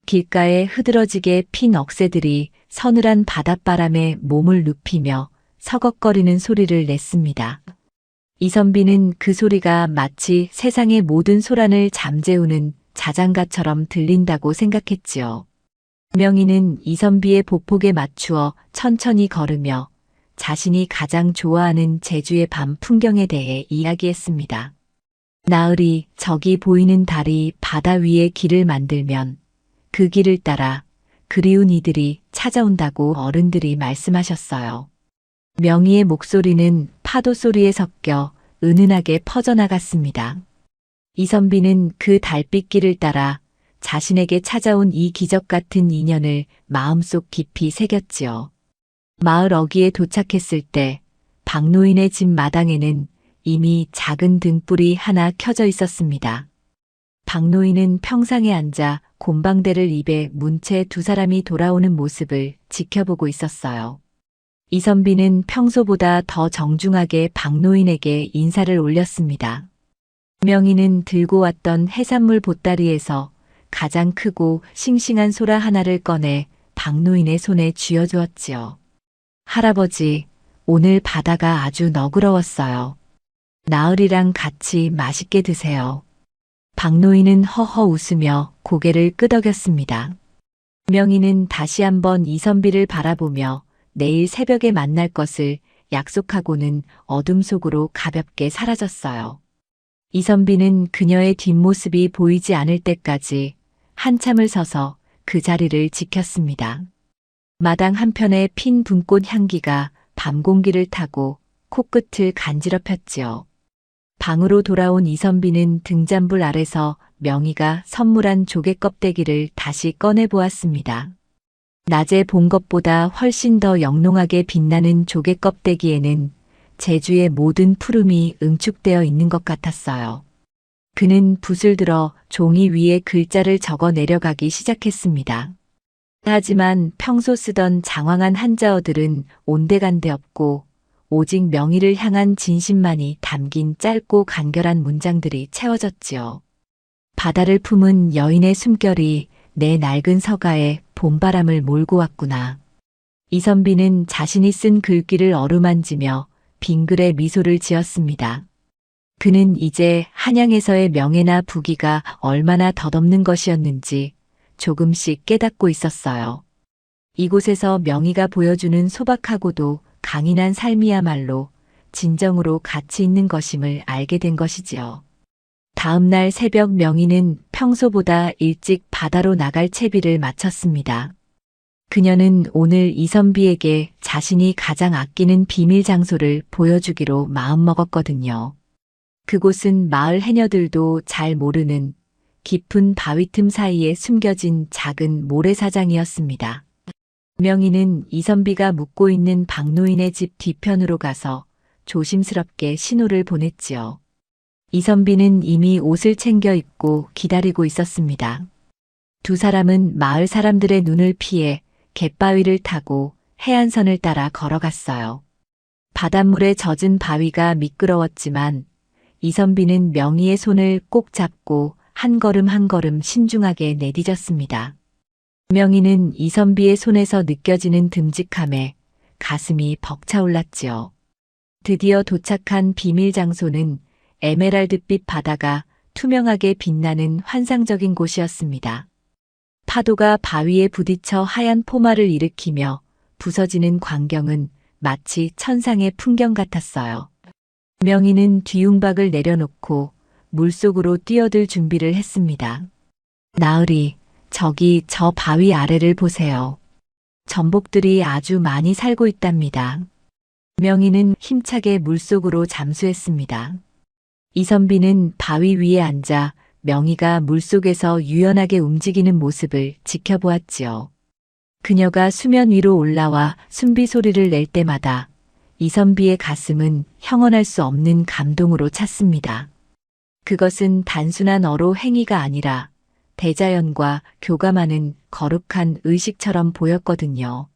Speaker 1: 길가에 흐드러지게 핀 억새들이 서늘한 바닷바람에 몸을 눕히며 서걱거리는 소리를 냈습니다. 이선비는 그 소리가 마치 세상의 모든 소란을 잠재우는 자장가처럼 들린다고 생각했지요. 명희는 이선비의 보폭에 맞추어 천천히 걸으며 자신이 가장 좋아하는 제주의 밤 풍경에 대해 이야기했습니다. 나으리, 저기 보이는 달이 바다 위에 길을 만들면 그 길을 따라 그리운 이들이 찾아온다고 어른들이 말씀하셨어요. 명희의 목소리는 파도 소리에 섞여 은은하게 퍼져나갔습니다. 이선비는 그 달빛길을 따라 자신에게 찾아온 이 기적 같은 인연을 마음속 깊이 새겼지요. 마을 어귀에 도착했을 때 박노인의 집 마당에는 이미 작은 등불이 하나 켜져 있었습니다. 박노인은 평상에 앉아 곰방대를 입에 문 채 두 사람이 돌아오는 모습을 지켜보고 있었어요. 이선비는 평소보다 더 정중하게 박노인에게 인사를 올렸습니다. 명희는 들고 왔던 해산물 보따리에서 가장 크고 싱싱한 소라 하나를 꺼내 박노인의 손에 쥐어주었지요. 할아버지, 오늘 바다가 아주 너그러웠어요. 나으리랑 같이 맛있게 드세요. 박노인은 허허 웃으며 고개를 끄덕였습니다. 명희는 다시 한번 이선비를 바라보며 내일 새벽에 만날 것을 약속하고는 어둠 속으로 가볍게 사라졌어요. 이선비는 그녀의 뒷모습이 보이지 않을 때까지 한참을 서서 그 자리를 지켰습니다. 마당 한편에 핀 분꽃 향기가 밤 공기를 타고 코끝을 간지럽혔지요. 방으로 돌아온 이선비는 등잔불 아래서 명희가 선물한 조개 껍데기를 다시 꺼내 보았습니다. 낮에 본 것보다 훨씬 더 영롱하게 빛나는 조개 껍데기에는 제주의 모든 푸름이 응축되어 있는 것 같았어요. 그는 붓을 들어 종이 위에 글자를 적어 내려가기 시작했습니다. 하지만 평소 쓰던 장황한 한자어들은 온데간데 없고 오직 명희를 향한 진심만이 담긴 짧고 간결한 문장들이 채워졌지요. 바다를 품은 여인의 숨결이 내 낡은 서가에 봄바람을 몰고 왔구나. 이선비는 자신이 쓴 글귀를 어루만지며 빙글에 미소를 지었습니다. 그는 이제 한양에서의 명예나 부귀가 얼마나 덧없는 것이었는지 조금씩 깨닫고 있었어요. 이곳에서 명희가 보여주는 소박하고도 강인한 삶이야말로 진정으로 가치 있는 것임을 알게 된 것이지요. 다음 날 새벽 명희는 평소보다 일찍 바다로 나갈 채비를 마쳤습니다. 그녀는 오늘 이선비에게 자신이 가장 아끼는 비밀 장소를 보여주기로 마음먹었거든요. 그곳은 마을 해녀들도 잘 모르는 깊은 바위 틈 사이에 숨겨진 작은 모래사장이었습니다. 명희는 이선비가 묵고 있는 박노인의 집 뒤편으로 가서 조심스럽게 신호를 보냈지요. 이선비는 이미 옷을 챙겨 입고 기다리고 있었습니다. 두 사람은 마을 사람들의 눈을 피해 갯바위를 타고 해안선을 따라 걸어갔어요. 바닷물에 젖은 바위가 미끄러웠지만 이선비는 명희의 손을 꼭 잡고 한 걸음 한 걸음 신중하게 내디뎠습니다. 명희는 이선비의 손에서 느껴지는 듬직함에 가슴이 벅차올랐지요. 드디어 도착한 비밀 장소는 에메랄드빛 바다가 투명하게 빛나는 환상적인 곳이었습니다. 파도가 바위에 부딪혀 하얀 포마를 일으키며 부서지는 광경은 마치 천상의 풍경 같았어요. 명희는 뒤움박을 내려놓고 물속으로 뛰어들 준비를 했습니다. 나으리, 저기 저 바위 아래를 보세요. 전복들이 아주 많이 살고 있답니다. 명희는 힘차게 물속으로 잠수했습니다. 이선비는 바위 위에 앉아 명희가 물속에서 유연하게 움직이는 모습을 지켜보았지요. 그녀가 수면 위로 올라와 숨비 소리를 낼 때마다 이선비의 가슴은 형언할 수 없는 감동으로 찼습니다. 그것은 단순한 어로 행위가 아니라 대자연과 교감하는 거룩한 의식처럼 보였거든요.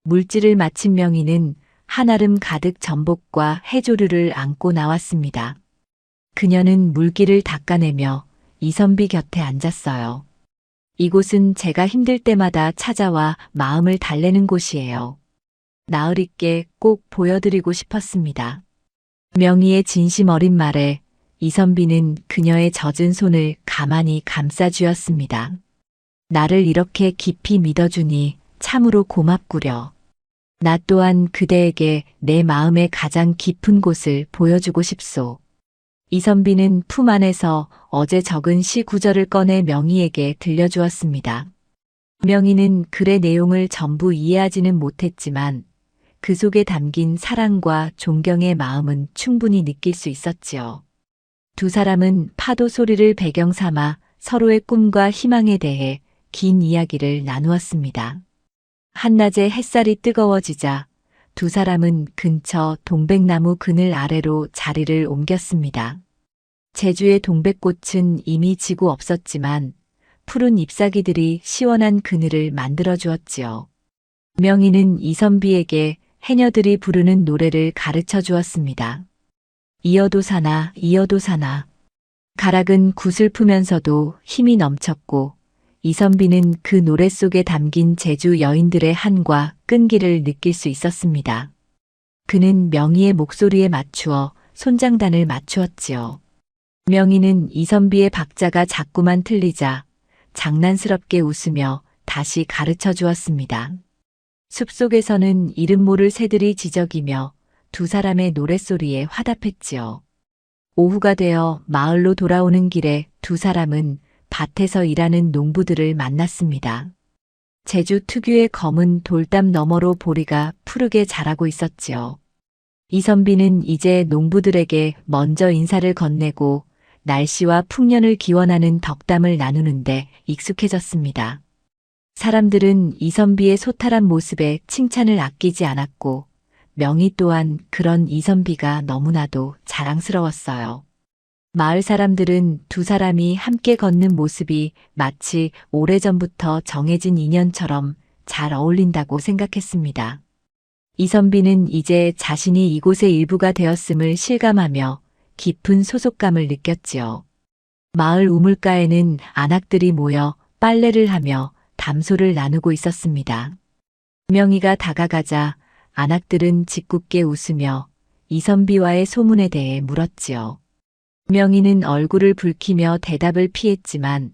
Speaker 1: 물질을 마친 명희는 한아름 가득 전복과 해조류를 안고 나왔습니다. 그녀는 물기를 닦아내며 이선비 곁에 앉았어요. 이곳은 제가 힘들 때마다 찾아와 마음을 달래는 곳이에요. 나으리께 꼭 보여드리고 싶었습니다. 명희의 진심 어린 말에 이선비는 그녀의 젖은 손을 가만히 감싸주었습니다. 나를 이렇게 깊이 믿어주니 참으로 고맙구려. 나 또한 그대에게 내 마음의 가장 깊은 곳을 보여주고 싶소. 이선비는 품 안에서 어제 적은 시 구절을 꺼내 명희에게 들려주었습니다. 명희는 글의 내용을 전부 이해하지는 못했지만 그 속에 담긴 사랑과 존경의 마음은 충분히 느낄 수 있었지요. 두 사람은 파도 소리를 배경 삼아 서로의 꿈과 희망에 대해 긴 이야기를 나누었습니다. 한낮에 햇살이 뜨거워지자 두 사람은 근처 동백나무 그늘 아래로 자리를 옮겼습니다. 제주의 동백꽃은 이미 지고 없었지만 푸른 잎사귀들이 시원한 그늘을 만들어 주었지요. 명희는 이선비에게 해녀들이 부르는 노래를 가르쳐 주었습니다. 이어도 사나 이어도 사나. 가락은 구슬프면서도 힘이 넘쳤고 이선비는 그 노래 속에 담긴 제주 여인들의 한과 끈기를 느낄 수 있었습니다. 그는 명희의 목소리에 맞추어 손장단을 맞추었지요. 명희는 이선비의 박자가 자꾸만 틀리자 장난스럽게 웃으며 다시 가르쳐 주었습니다. 숲속에서는 이름 모를 새들이 지저귀며 두 사람의 노랫소리에 화답했지요. 오후가 되어 마을로 돌아오는 길에 두 사람은 밭에서 일하는 농부들을 만났습니다. 제주 특유의 검은 돌담 너머로 보리가 푸르게 자라고 있었지요. 이선비는 이제 농부들에게 먼저 인사를 건네고 날씨와 풍년을 기원하는 덕담을 나누는데 익숙해졌습니다. 사람들은 이선비의 소탈한 모습에 칭찬을 아끼지 않았고 명희 또한 그런 이선비가 너무나도 자랑스러웠어요. 마을 사람들은 두 사람이 함께 걷는 모습이 마치 오래전부터 정해진 인연처럼 잘 어울린다고 생각했습니다. 이선비는 이제 자신이 이곳의 일부가 되었음을 실감하며 깊은 소속감을 느꼈지요. 마을 우물가에는 안악들이 모여 빨래를 하며 담소를 나누고 있었습니다. 명희가 다가가자 안악들은 짓궂게 웃으며 이선비와의 소문에 대해 물었지요. 명희는 얼굴을 붉히며 대답을 피했지만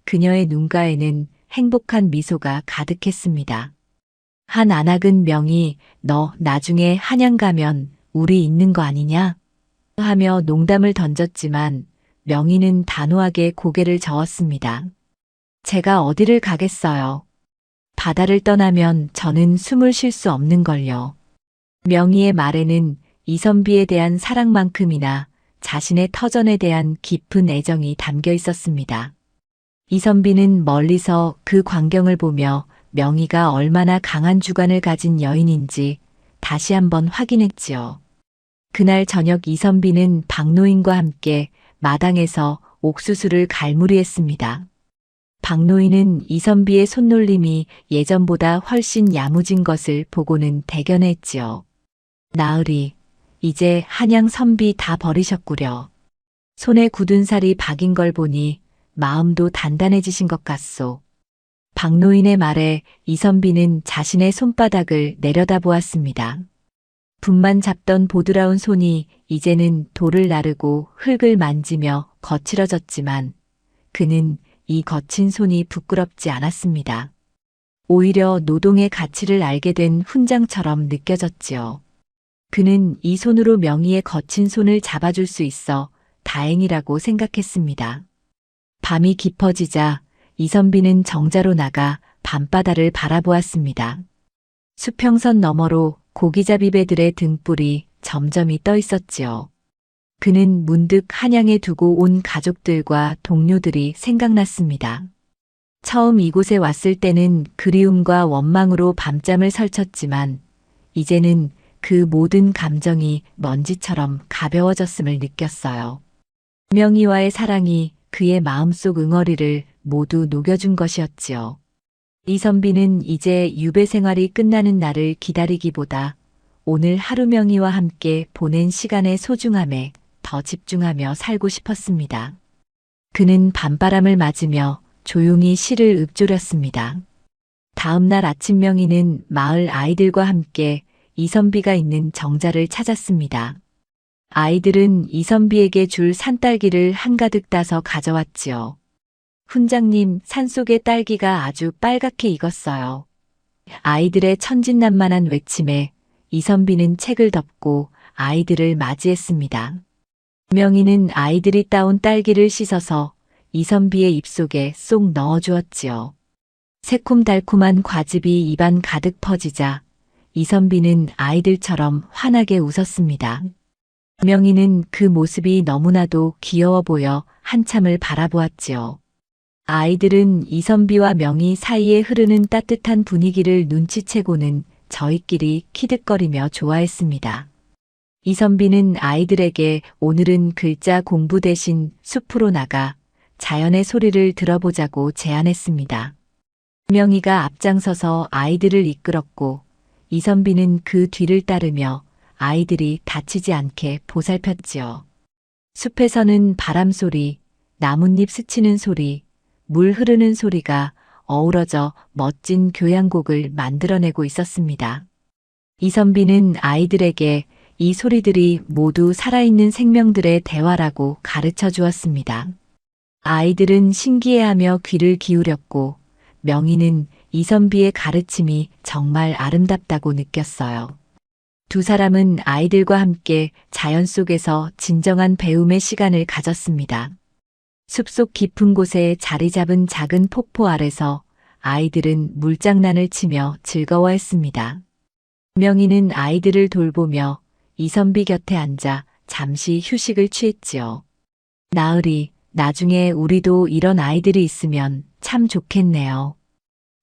Speaker 1: 그녀의 눈가에는 행복한 미소가 가득했습니다. 한 안악은 명희, 너 나중에 한양 가면 우리 있는 거 아니냐? 하며 농담을 던졌지만 명희는 단호하게 고개를 저었습니다. 제가 어디를 가겠어요. 바다를 떠나면 저는 숨을 쉴 수 없는걸요. 명희의 말에는 이선비에 대한 사랑만큼이나 자신의 터전에 대한 깊은 애정이 담겨 있었습니다. 이선비는 멀리서 그 광경을 보며 명희가 얼마나 강한 주관을 가진 여인인지 다시 한번 확인했지요. 그날 저녁 이선비는 박노인과 함께 마당에서 옥수수를 갈무리했습니다. 박노인은 이선비의 손놀림이 예전보다 훨씬 야무진 것을 보고는 대견했지요. 나으리, 이제 한양 선비 다 버리셨구려. 손에 굳은 살이 박인 걸 보니 마음도 단단해지신 것 같소. 박노인의 말에 이선비는 자신의 손바닥을 내려다보았습니다. 붓만 잡던 보드라운 손이 이제는 돌을 나르고 흙을 만지며 거칠어졌지만 그는 이 거친 손이 부끄럽지 않았습니다. 오히려 노동의 가치를 알게 된 훈장처럼 느껴졌지요. 그는 이 손으로 명희의 거친 손을 잡아줄 수 있어 다행이라고 생각했습니다. 밤이 깊어지자 이선비는 정자로 나가 밤바다를 바라보았습니다. 수평선 너머로 고기잡이 배들의 등불이 점점이 떠 있었지요. 그는 문득 한양에 두고 온 가족들과 동료들이 생각났습니다. 처음 이곳에 왔을 때는 그리움과 원망으로 밤잠을 설쳤지만 이제는 그 모든 감정이 먼지처럼 가벼워졌음을 느꼈어요. 명희와의 사랑이 그의 마음속 응어리를 모두 녹여준 것이었지요. 이선비는 이제 유배 생활이 끝나는 날을 기다리기보다 오늘 하루 명희와 함께 보낸 시간의 소중함에 더 집중하며 살고 싶었습니다. 그는 밤바람을 맞으며 조용히 시를 읊조렸습니다. 다음 날 아침 명희는 마을 아이들과 함께 이선비가 있는 정자를 찾았습니다. 아이들은 이선비에게 줄 산딸기를 한가득 따서 가져왔지요. 훈장님, 산속의 딸기가 아주 빨갛게 익었어요. 아이들의 천진난만한 외침에 이선비는 책을 덮고 아이들을 맞이했습니다. 명희는 아이들이 따온 딸기를 씻어서 이선비의 입속에 쏙 넣어주었지요. 새콤달콤한 과즙이 입안 가득 퍼지자 이선비는 아이들처럼 환하게 웃었습니다. 명희는 그 모습이 너무나도 귀여워 보여 한참을 바라보았지요. 아이들은 이선비와 명희 사이에 흐르는 따뜻한 분위기를 눈치채고는 저희끼리 키득거리며 좋아했습니다. 이선비는 아이들에게 오늘은 글자 공부 대신 숲으로 나가 자연의 소리를 들어보자고 제안했습니다. 명희가 앞장서서 아이들을 이끌었고 이선비는 그 뒤를 따르며 아이들이 다치지 않게 보살폈지요. 숲에서는 바람 소리, 나뭇잎 스치는 소리, 물 흐르는 소리가 어우러져 멋진 교향곡을 만들어내고 있었습니다. 이선비는 아이들에게 이 소리들이 모두 살아있는 생명들의 대화라고 가르쳐 주었습니다. 아이들은 신기해하며 귀를 기울였고 명희는 이선비의 가르침이 정말 아름답다고 느꼈어요. 두 사람은 아이들과 함께 자연 속에서 진정한 배움의 시간을 가졌습니다. 숲속 깊은 곳에 자리 잡은 작은 폭포 아래서 아이들은 물장난을 치며 즐거워했습니다. 명희는 아이들을 돌보며 이선비 곁에 앉아 잠시 휴식을 취했지요. 나으리, 나중에 우리도 이런 아이들이 있으면 참 좋겠네요.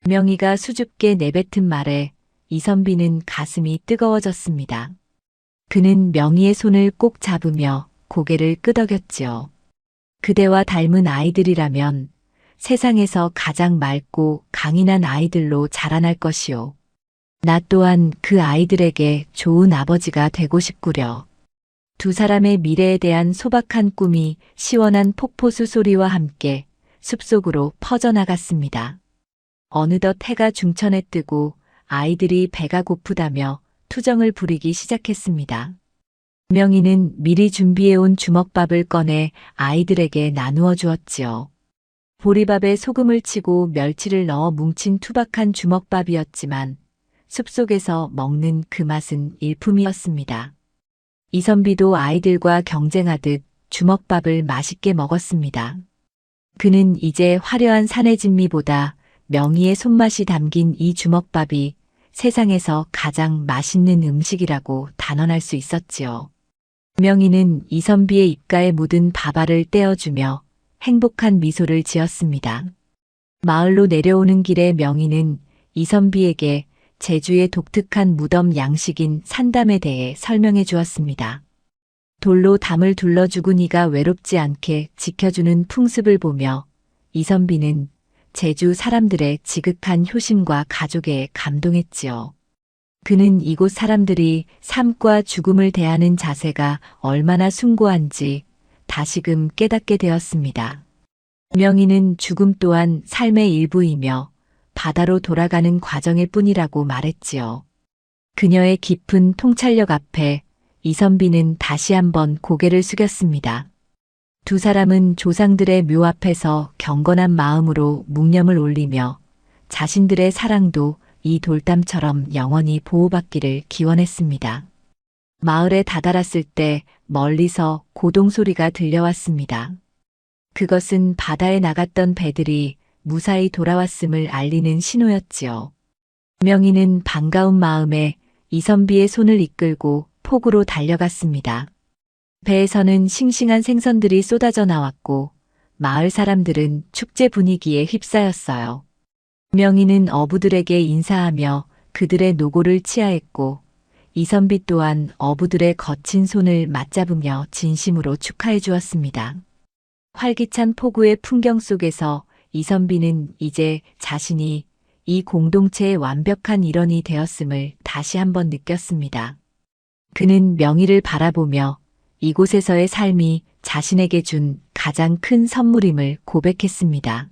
Speaker 1: 명희가 수줍게 내뱉은 말에 이선비는 가슴이 뜨거워졌습니다. 그는 명희의 손을 꼭 잡으며 고개를 끄덕였지요. 그대와 닮은 아이들이라면 세상에서 가장 맑고 강인한 아이들로 자라날 것이오. 나 또한 그 아이들에게 좋은 아버지가 되고 싶구려. 두 사람의 미래에 대한 소박한 꿈이 시원한 폭포수 소리와 함께 숲속으로 퍼져나갔습니다. 어느덧 해가 중천에 뜨고 아이들이 배가 고프다며 투정을 부리기 시작했습니다. 명희는 미리 준비해온 주먹밥을 꺼내 아이들에게 나누어 주었지요. 보리밥에 소금을 치고 멸치를 넣어 뭉친 투박한 주먹밥이었지만 숲속에서 먹는 그 맛은 일품이었습니다. 이선비도 아이들과 경쟁하듯 주먹밥을 맛있게 먹었습니다. 그는 이제 화려한 산의 진미보다 명희의 손맛이 담긴 이 주먹밥이 세상에서 가장 맛있는 음식이라고 단언할 수 있었지요. 명희는 이선비의 입가에 묻은 밥알을 떼어주며 행복한 미소를 지었습니다. 마을로 내려오는 길에 명희는 이선비에게 제주의 독특한 무덤 양식인 산담에 대해 설명해 주었습니다. 돌로 담을 둘러 주군이가 외롭지 않게 지켜주는 풍습을 보며 이선비는 제주 사람들의 지극한 효심과 가족에 감동했지요. 그는 이곳 사람들이 삶과 죽음을 대하는 자세가 얼마나 숭고한지 다시금 깨닫게 되었습니다. 명희는 죽음 또한 삶의 일부이며 바다로 돌아가는 과정일 뿐이라고 말했지요. 그녀의 깊은 통찰력 앞에 이선비는 다시 한번 고개를 숙였습니다. 두 사람은 조상들의 묘 앞에서 경건한 마음으로 묵념을 올리며 자신들의 사랑도 이 돌담처럼 영원히 보호받기를 기원했습니다. 마을에 다다랐을 때 멀리서 고동 소리가 들려왔습니다. 그것은 바다에 나갔던 배들이 무사히 돌아왔음을 알리는 신호였지요. 명희는 반가운 마음에 이선비의 손을 이끌고 폭우로 달려갔습니다. 배에서는 싱싱한 생선들이 쏟아져 나왔고 마을 사람들은 축제 분위기에 휩싸였어요. 명희는 어부들에게 인사하며 그들의 노고를 치하했고 이선비 또한 어부들의 거친 손을 맞잡으며 진심으로 축하해 주었습니다. 활기찬 폭우의 풍경 속에서 이선비는 이제 자신이 이 공동체의 완벽한 일원이 되었음을 다시 한번 느꼈습니다. 그는 명희를 바라보며 이곳에서의 삶이 자신에게 준 가장 큰 선물임을 고백했습니다.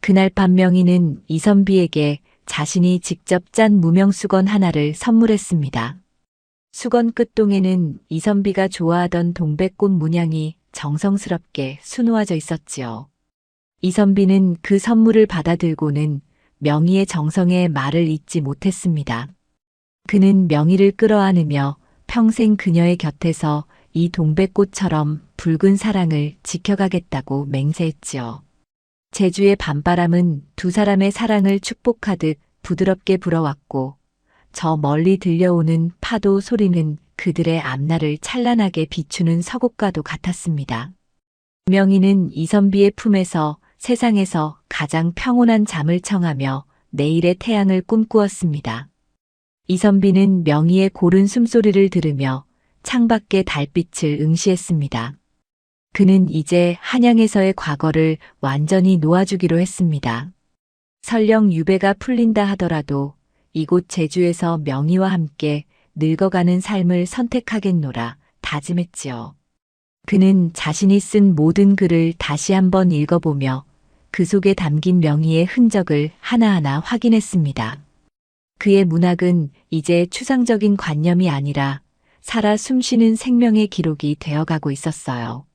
Speaker 1: 그날 밤 명희는 이선비에게 자신이 직접 짠 무명수건 하나를 선물했습니다. 수건 끝동에는 이선비가 좋아하던 동백꽃 문양이 정성스럽게 수놓아져 있었지요. 이선비는 그 선물을 받아들고는 명희의 정성에 말을 잇지 못했습니다. 그는 명희를 끌어안으며 평생 그녀의 곁에서 이 동백꽃처럼 붉은 사랑을 지켜가겠다고 맹세했지요. 제주의 밤바람은 두 사람의 사랑을 축복하듯 부드럽게 불어왔고 저 멀리 들려오는 파도 소리는 그들의 앞날을 찬란하게 비추는 서곡과도 같았습니다. 명희는 이선비의 품에서 세상에서 가장 평온한 잠을 청하며 내일의 태양을 꿈꾸었습니다. 이선비는 명희의 고른 숨소리를 들으며 창밖의 달빛을 응시했습니다. 그는 이제 한양에서의 과거를 완전히 놓아주기로 했습니다. 설령 유배가 풀린다 하더라도 이곳 제주에서 명희와 함께 늙어가는 삶을 선택하겠노라 다짐했지요. 그는 자신이 쓴 모든 글을 다시 한번 읽어보며 그 속에 담긴 명희의 흔적을 하나하나 확인했습니다. 그의 문학은 이제 추상적인 관념이 아니라 살아 숨쉬는 생명의 기록이 되어가고 있었어요.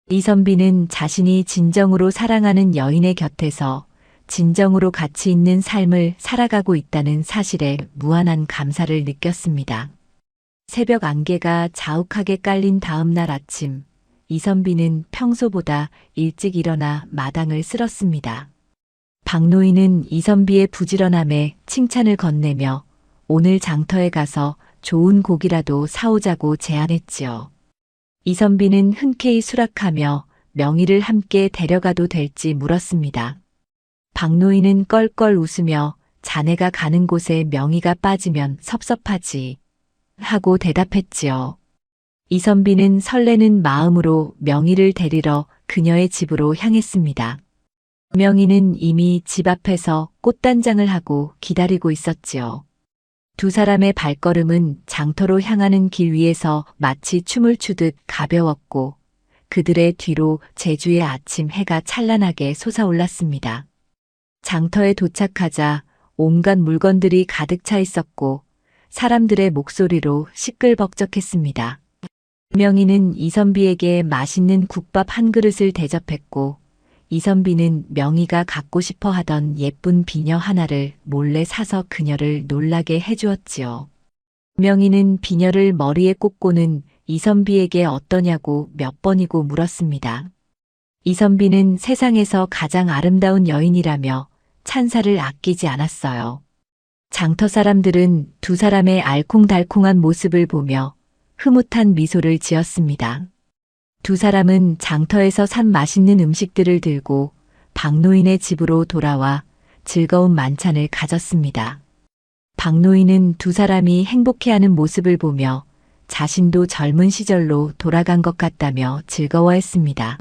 Speaker 1: 이선비는 자신이 진정으로 사랑하는 여인의 곁에서 진정으로 가치 있는 삶을 살아가고 있다는 사실에 무한한 감사를 느꼈습니다. 새벽 안개가 자욱하게 깔린 다음 날 아침, 이선비는 평소보다 일찍 일어나 마당을 쓸었습니다. 박노인은 이선비의 부지런함에 칭찬을 건네며 오늘 장터에 가서 좋은 고기라도 사오자고 제안했지요. 이선비는 흔쾌히 수락하며 명희를 함께 데려가도 될지 물었습니다. 박노인은 껄껄 웃으며 자네가 가는 곳에 명희가 빠지면 섭섭하지 하고 대답했지요. 이선비는 설레는 마음으로 명희를 데리러 그녀의 집으로 향했습니다. 명희는 이미 집 앞에서 꽃단장을 하고 기다리고 있었지요. 두 사람의 발걸음은 장터로 향하는 길 위에서 마치 춤을 추듯 가벼웠고 그들의 뒤로 제주의 아침 해가 찬란하게 솟아올랐습니다. 장터에 도착하자 온갖 물건들이 가득 차 있었고 사람들의 목소리로 시끌벅적했습니다. 명희는 이선비에게 맛있는 국밥 한 그릇을 대접했고 이선비는 명희가 갖고 싶어 하던 예쁜 비녀 하나를 몰래 사서 그녀를 놀라게 해주었지요. 명희는 비녀를 머리에 꽂고는 이선비에게 어떠냐고 몇 번이고 물었습니다. 이선비는 세상에서 가장 아름다운 여인이라며 찬사를 아끼지 않았어요. 장터 사람들은 두 사람의 알콩달콩한 모습을 보며 흐뭇한 미소를 지었습니다. 두 사람은 장터에서 산 맛있는 음식들을 들고 박노인의 집으로 돌아와 즐거운 만찬을 가졌습니다. 박노인은 두 사람이 행복해하는 모습을 보며 자신도 젊은 시절로 돌아간 것 같다며 즐거워했습니다.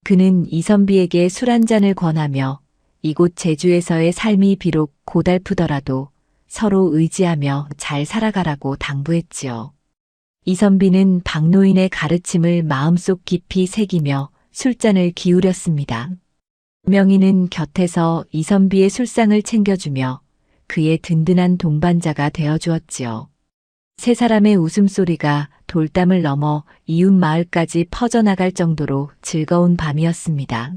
Speaker 1: 그는 이선비에게 술 한 잔을 권하며 이곳 제주에서의 삶이 비록 고달프더라도 서로 의지하며 잘 살아가라고 당부했지요. 이선비는 박노인의 가르침을 마음속 깊이 새기며 술잔을 기울였습니다. 명희는 곁에서 이선비의 술상을 챙겨주며 그의 든든한 동반자가 되어주었지요. 세 사람의 웃음소리가 돌담을 넘어 이웃 마을까지 퍼져나갈 정도로 즐거운 밤이었습니다.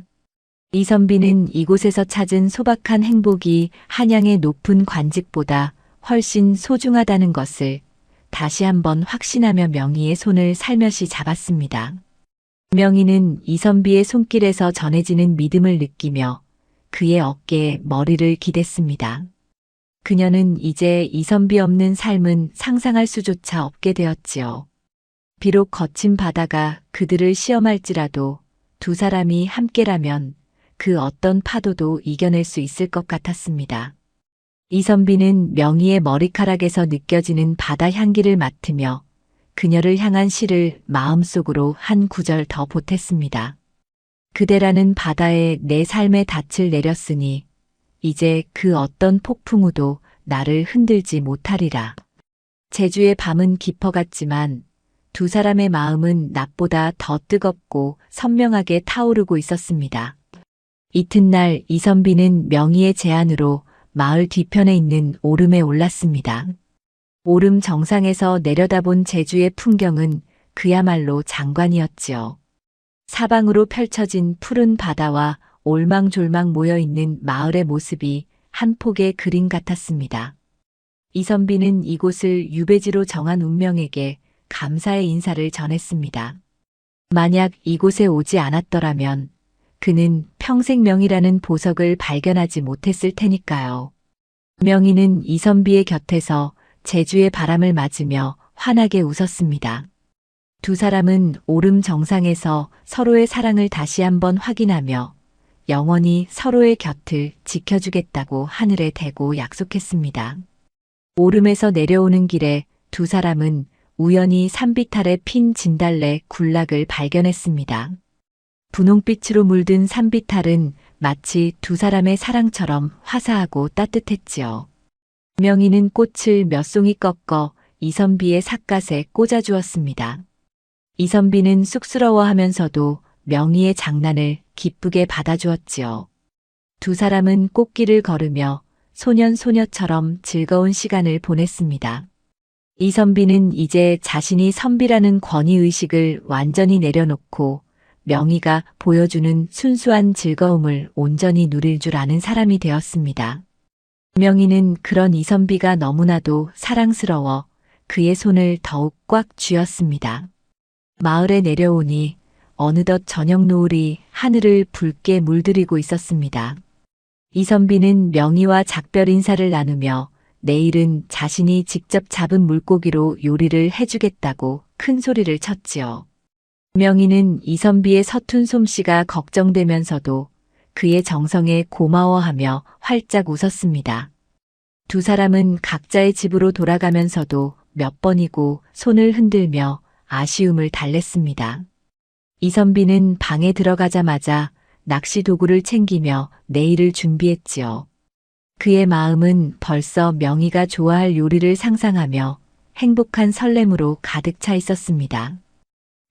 Speaker 1: 이선비는 이곳에서 찾은 소박한 행복이 한양의 높은 관직보다 훨씬 소중하다는 것을 다시 한번 확신하며 명희의 손을 살며시 잡았습니다. 명희는 이선비의 손길에서 전해지는 믿음을 느끼며 그의 어깨에 머리를 기댔습니다. 그녀는 이제 이선비 없는 삶은 상상할 수조차 없게 되었지요. 비록 거친 바다가 그들을 시험할지라도 두 사람이 함께라면 그 어떤 파도도 이겨낼 수 있을 것 같았습니다. 이선비는 명희의 머리카락에서 느껴지는 바다 향기를 맡으며 그녀를 향한 시를 마음속으로 한 구절 더 보탰습니다. 그대라는 바다에 내 삶의 닻을 내렸으니 이제 그 어떤 폭풍우도 나를 흔들지 못하리라. 제주의 밤은 깊어갔지만 두 사람의 마음은 낮보다 더 뜨겁고 선명하게 타오르고 있었습니다. 이튿날 이선비는 명희의 제안으로 마을 뒤편에 있는 오름에 올랐습니다. 오름 정상에서 내려다본 제주의 풍경은 그야말로 장관이었지요. 사방으로 펼쳐진 푸른 바다와 올망졸망 모여있는 마을의 모습이 한 폭의 그림 같았습니다. 이선비는 이곳을 유배지로 정한 운명에게 감사의 인사를 전했습니다. 만약 이곳에 오지 않았더라면 그는 평생 명희라는 보석을 발견하지 못했을 테니까요. 명희는 이선비의 곁에서 제주의 바람을 맞으며 환하게 웃었습니다. 두 사람은 오름 정상에서 서로의 사랑을 다시 한번 확인하며 영원히 서로의 곁을 지켜주겠다고 하늘에 대고 약속했습니다. 오름에서 내려오는 길에 두 사람은 우연히 산비탈에 핀 진달래 군락을 발견했습니다. 분홍빛으로 물든 산비탈은 마치 두 사람의 사랑처럼 화사하고 따뜻했지요. 명희는 꽃을 몇 송이 꺾어 이선비의 삿갓에 꽂아주었습니다. 이선비는 쑥스러워하면서도 명희의 장난을 기쁘게 받아주었지요. 두 사람은 꽃길을 걸으며 소년소녀처럼 즐거운 시간을 보냈습니다. 이선비는 이제 자신이 선비라는 권위의식을 완전히 내려놓고 명희가 보여주는 순수한 즐거움을 온전히 누릴 줄 아는 사람이 되었습니다. 명희는 그런 이선비가 너무나도 사랑스러워 그의 손을 더욱 꽉 쥐었습니다. 마을에 내려오니 어느덧 저녁 노을이 하늘을 붉게 물들이고 있었습니다. 이선비는 명희와 작별 인사를 나누며 내일은 자신이 직접 잡은 물고기로 요리를 해주겠다고 큰 소리를 쳤지요. 명희는 이선비의 서툰 솜씨가 걱정되면서도 그의 정성에 고마워하며 활짝 웃었습니다. 두 사람은 각자의 집으로 돌아가면서도 몇 번이고 손을 흔들며 아쉬움을 달랬습니다. 이선비는 방에 들어가자마자 낚시 도구를 챙기며 내일을 준비했지요. 그의 마음은 벌써 명희가 좋아할 요리를 상상하며 행복한 설렘으로 가득 차 있었습니다.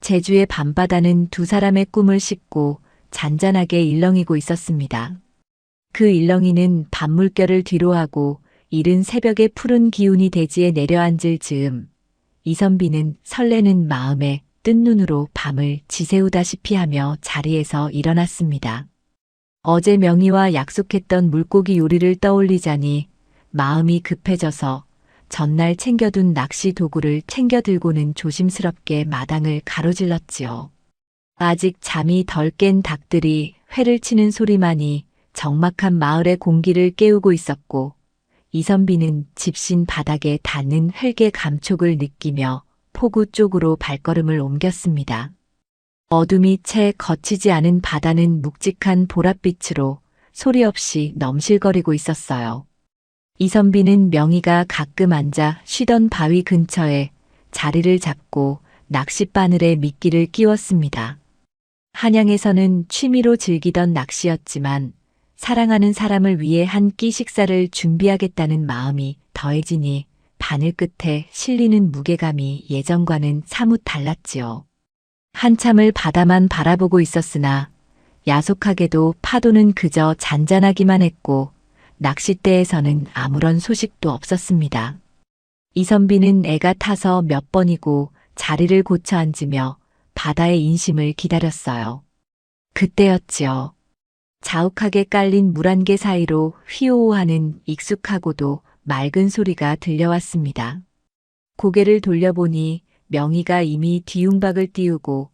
Speaker 1: 제주의 밤바다는 두 사람의 꿈을 싣고 잔잔하게 일렁이고 있었습니다. 그 일렁이는 밤물결을 뒤로하고 이른 새벽의 푸른 기운이 대지에 내려앉을 즈음 이선비는 설레는 마음에 뜬 눈으로 밤을 지새우다시피 하며 자리에서 일어났습니다. 어제 명희와 약속했던 물고기 요리를 떠올리자니 마음이 급해져서 전날 챙겨둔 낚시 도구를 챙겨 들고는 조심스럽게 마당을 가로질렀지요. 아직 잠이 덜 깬 닭들이 회를 치는 소리만이 적막한 마을의 공기를 깨우고 있었고 이선비는 집신 바닥에 닿는 흙의 감촉을 느끼며 포구 쪽으로 발걸음을 옮겼습니다. 어둠이 채 거치지 않은 바다는 묵직한 보랏빛으로 소리 없이 넘실거리고 있었어요. 이선비는 명희가 가끔 앉아 쉬던 바위 근처에 자리를 잡고 낚싯바늘에 미끼를 끼웠습니다. 한양에서는 취미로 즐기던 낚시였지만 사랑하는 사람을 위해 한 끼 식사를 준비하겠다는 마음이 더해지니 바늘 끝에 실리는 무게감이 예전과는 사뭇 달랐지요. 한참을 바다만 바라보고 있었으나 야속하게도 파도는 그저 잔잔하기만 했고 낚싯대에서는 아무런 소식도 없었습니다. 이선비는 애가 타서 몇 번이고 자리를 고쳐 앉으며 바다의 인심을 기다렸어요. 그때였지요. 자욱하게 깔린 물안개 사이로 휘호호하는 익숙하고도 맑은 소리가 들려왔습니다. 고개를 돌려보니 명희가 이미 뒤움박을 띄우고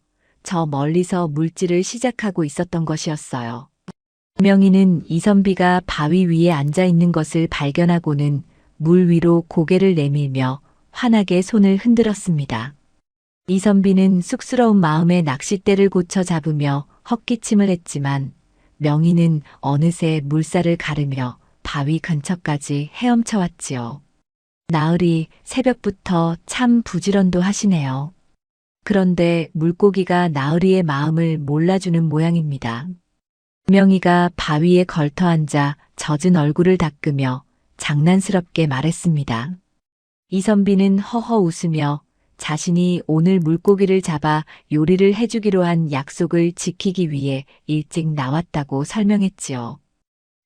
Speaker 1: 저 멀리서 물질을 시작하고 있었던 것이었어요. 명희는 이선비가 바위 위에 앉아 있는 것을 발견하고는 물 위로 고개를 내밀며 환하게 손을 흔들었습니다. 이선비는 쑥스러운 마음에 낚싯대를 고쳐 잡으며 헛기침을 했지만 명희는 어느새 물살을 가르며 바위 근처까지 헤엄쳐 왔지요. 나으리 새벽부터 참 부지런도 하시네요. 그런데 물고기가 나으리의 마음을 몰라주는 모양입니다. 명희가 바위에 걸터 앉아 젖은 얼굴을 닦으며 장난스럽게 말했습니다. 이선비는 허허 웃으며 자신이 오늘 물고기를 잡아 요리를 해주기로 한 약속을 지키기 위해 일찍 나왔다고 설명했지요.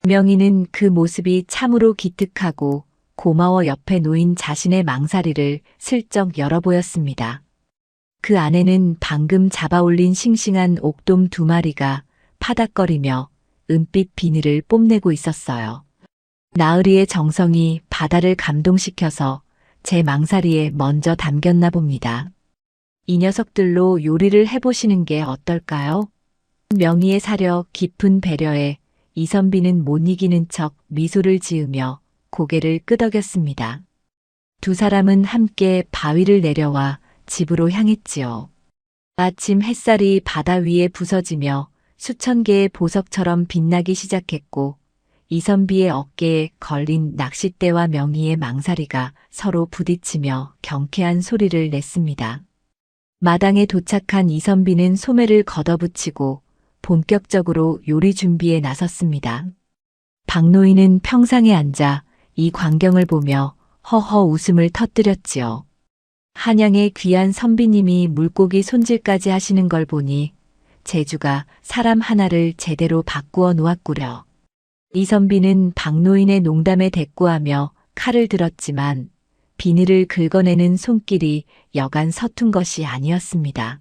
Speaker 1: 명희는 그 모습이 참으로 기특하고 고마워 옆에 놓인 자신의 망사리를 슬쩍 열어보였습니다. 그 안에는 방금 잡아올린 싱싱한 옥돔 2마리가 파닥거리며 은빛 비늘을 뽐내고 있었어요. 나으리의 정성이 바다를 감동시켜서 제 망사리에 먼저 담겼나 봅니다. 이 녀석들로 요리를 해보시는 게 어떨까요? 명희의 사려 깊은 배려에 이선비는 못 이기는 척 미소를 지으며 고개를 끄덕였습니다. 두 사람은 함께 바위를 내려와 집으로 향했지요. 아침 햇살이 바다 위에 부서지며 수천 개의 보석처럼 빛나기 시작했고 이선비의 어깨에 걸린 낚싯대와 명희의 망사리가 서로 부딪히며 경쾌한 소리를 냈습니다. 마당에 도착한 이선비는 소매를 걷어붙이고 본격적으로 요리 준비에 나섰습니다. 박노인은 평상에 앉아 이 광경을 보며 허허 웃음을 터뜨렸지요. 한양의 귀한 선비님이 물고기 손질까지 하시는 걸 보니 재주가 사람 하나를 제대로 바꾸어 놓았구려. 이선비는 박노인의 농담에 대꾸하며 칼을 들었지만 비늘을 긁어내는 손길이 여간 서툰 것이 아니었습니다.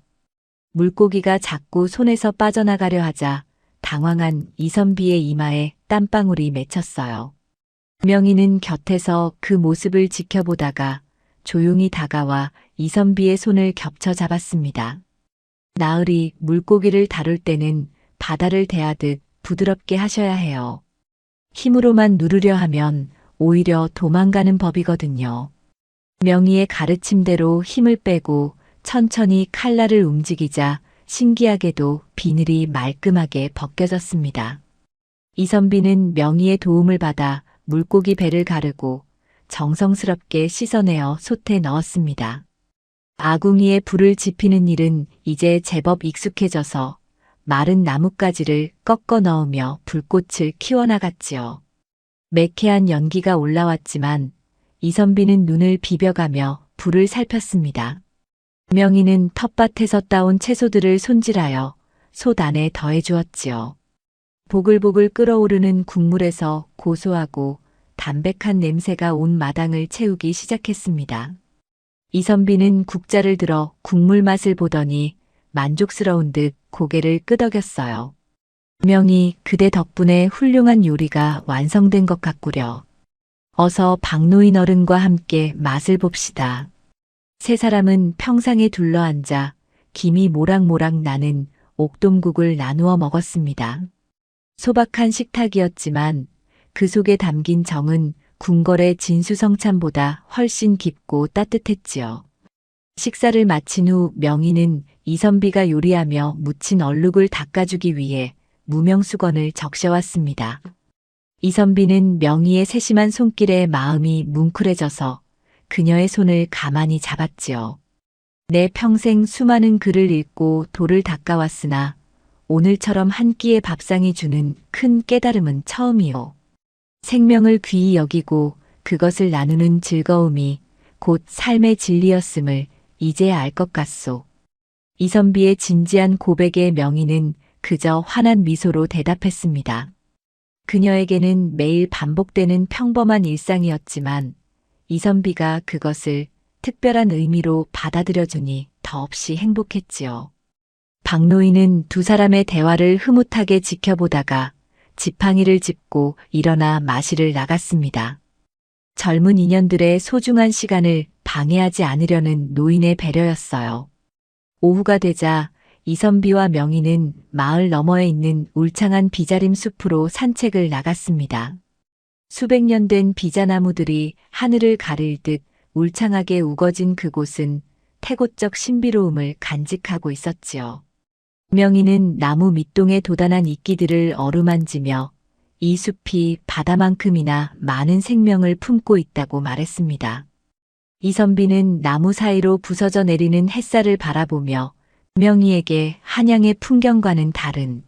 Speaker 1: 물고기가 자꾸 손에서 빠져나가려 하자 당황한 이선비의 이마에 땀방울이 맺혔어요. 명희는 곁에서 그 모습을 지켜보다가 조용히 다가와 이선비의 손을 겹쳐 잡았습니다. 나으리, 물고기를 다룰 때는 바다를 대하듯 부드럽게 하셔야 해요. 힘으로만 누르려 하면 오히려 도망가는 법이거든요. 명희의 가르침대로 힘을 빼고 천천히 칼날을 움직이자 신기하게도 비늘이 말끔하게 벗겨졌습니다. 이선비는 명희의 도움을 받아 물고기 배를 가르고 정성스럽게 씻어내어 솥에 넣었습니다. 아궁이에 불을 지피는 일은 이제 제법 익숙해져서 마른 나뭇가지를 꺾어 넣으며 불꽃을 키워나갔지요. 매캐한 연기가 올라왔지만 이선비는 눈을 비벼가며 불을 살폈습니다. 명희는 텃밭에서 따온 채소들을 손질하여 솥 안에 더해주었지요. 보글보글 끓어오르는 국물에서 고소하고 담백한 냄새가 온 마당을 채우기 시작했습니다. 이선비는 국자를 들어 국물 맛을 보더니 만족스러운 듯 고개를 끄덕였어요. 명희, 그대 덕분에 훌륭한 요리가 완성된 것 같구려. 어서 박노인 어른과 함께 맛을 봅시다. 세 사람은 평상에 둘러앉아 김이 모락모락 나는 옥돔국을 나누어 먹었습니다. 소박한 식탁이었지만 그 속에 담긴 정은 궁궐의 진수성찬보다 훨씬 깊고 따뜻했지요. 식사를 마친 후 명희는 이선비가 요리하며 묻힌 얼룩을 닦아주기 위해 무명수건을 적셔왔습니다. 이선비는 명희의 세심한 손길에 마음이 뭉클해져서 그녀의 손을 가만히 잡았지요. 내 평생 수많은 글을 읽고 돌을 닦아왔으나 오늘처럼 한 끼의 밥상이 주는 큰 깨달음은 처음이요. 생명을 귀히 여기고 그것을 나누는 즐거움이 곧 삶의 진리였음을 이제야 알 것 같소. 이선비의 진지한 고백에 명희는 그저 환한 미소로 대답했습니다. 그녀에게는 매일 반복되는 평범한 일상이었지만 이선비가 그것을 특별한 의미로 받아들여주니 더없이 행복했지요. 박노인은 두 사람의 대화를 흐뭇하게 지켜보다가 지팡이를 짚고 일어나 마실을 나갔습니다. 젊은 인연들의 소중한 시간을 방해하지 않으려는 노인의 배려였어요. 오후가 되자 이선비와 명희는 마을 너머에 있는 울창한 비자림 숲으로 산책을 나갔습니다. 수백 년 된 비자나무들이 하늘을 가릴 듯 울창하게 우거진 그곳은 태고적 신비로움을 간직하고 있었지요. 명희는 나무 밑동에 돋아난 이끼들을 어루만지며 이 숲이 바다만큼이나 많은 생명을 품고 있다고 말했습니다. 이선비는 나무 사이로 부서져 내리는 햇살을 바라보며 명희에게 한양의 풍경과는 다른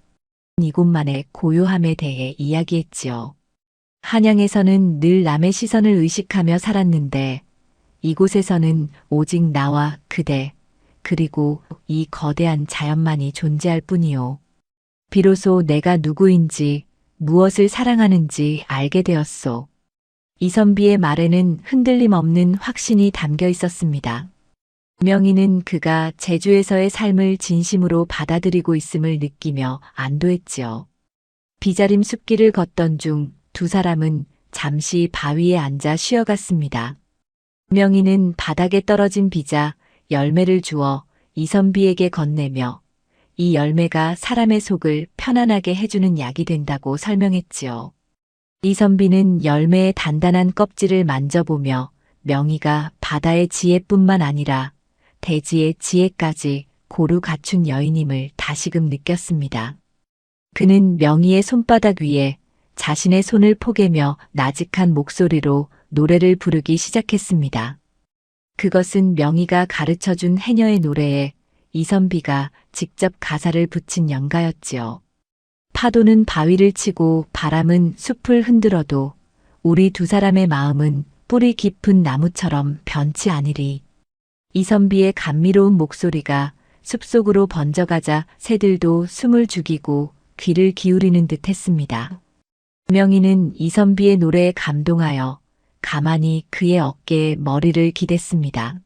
Speaker 1: 이곳만의 고요함에 대해 이야기했지요. 한양에서는 늘 남의 시선을 의식하며 살았는데 이곳에서는 오직 나와 그대 그리고 이 거대한 자연만이 존재할 뿐이요. 비로소 내가 누구인지 무엇을 사랑하는지 알게 되었소. 이선비의 말에는 흔들림 없는 확신이 담겨 있었습니다. 명희는 그가 제주에서의 삶을 진심으로 받아들이고 있음을 느끼며 안도했지요. 비자림 숲길을 걷던 중 두 사람은 잠시 바위에 앉아 쉬어갔습니다. 명희는 바닥에 떨어진 비자 열매를 주어 이선비에게 건네며 이 열매가 사람의 속을 편안하게 해주는 약이 된다고 설명했지요. 이선비는 열매의 단단한 껍질을 만져보며 명희가 바다의 지혜뿐만 아니라 대지의 지혜까지 고루 갖춘 여인임을 다시금 느꼈습니다. 그는 명희의 손바닥 위에 자신의 손을 포개며 나직한 목소리로 노래를 부르기 시작했습니다. 그것은 명희가 가르쳐준 해녀의 노래에 이선비가 직접 가사를 붙인 연가였지요. 파도는 바위를 치고 바람은 숲을 흔들어도 우리 두 사람의 마음은 뿌리 깊은 나무처럼 변치 않으리. 이선비의 감미로운 목소리가 숲속으로 번져가자 새들도 숨을 죽이고 귀를 기울이는 듯 했습니다. 명희는 이선비의 노래에 감동하여 가만히 그의 어깨에 머리를 기댔습니다.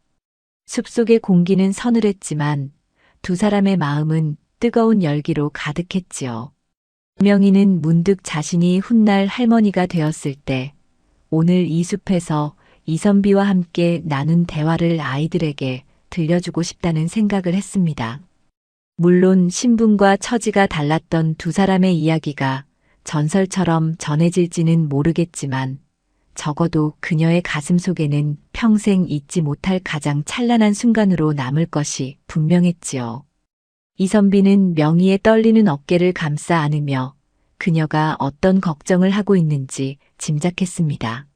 Speaker 1: 숲속의 공기는 서늘했지만 두 사람의 마음은 뜨거운 열기로 가득했지요. 명희는 문득 자신이 훗날 할머니가 되었을 때 오늘 이 숲에서 이선비와 함께 나눈 대화를 아이들에게 들려주고 싶다는 생각을 했습니다. 물론 신분과 처지가 달랐던 두 사람의 이야기가 전설처럼 전해질지는 모르겠지만 적어도 그녀의 가슴 속에는 평생 잊지 못할 가장 찬란한 순간으로 남을 것이 분명했지요. 이선비는 명희의 떨리는 어깨를 감싸 안으며 그녀가 어떤 걱정을 하고 있는지 짐작했습니다.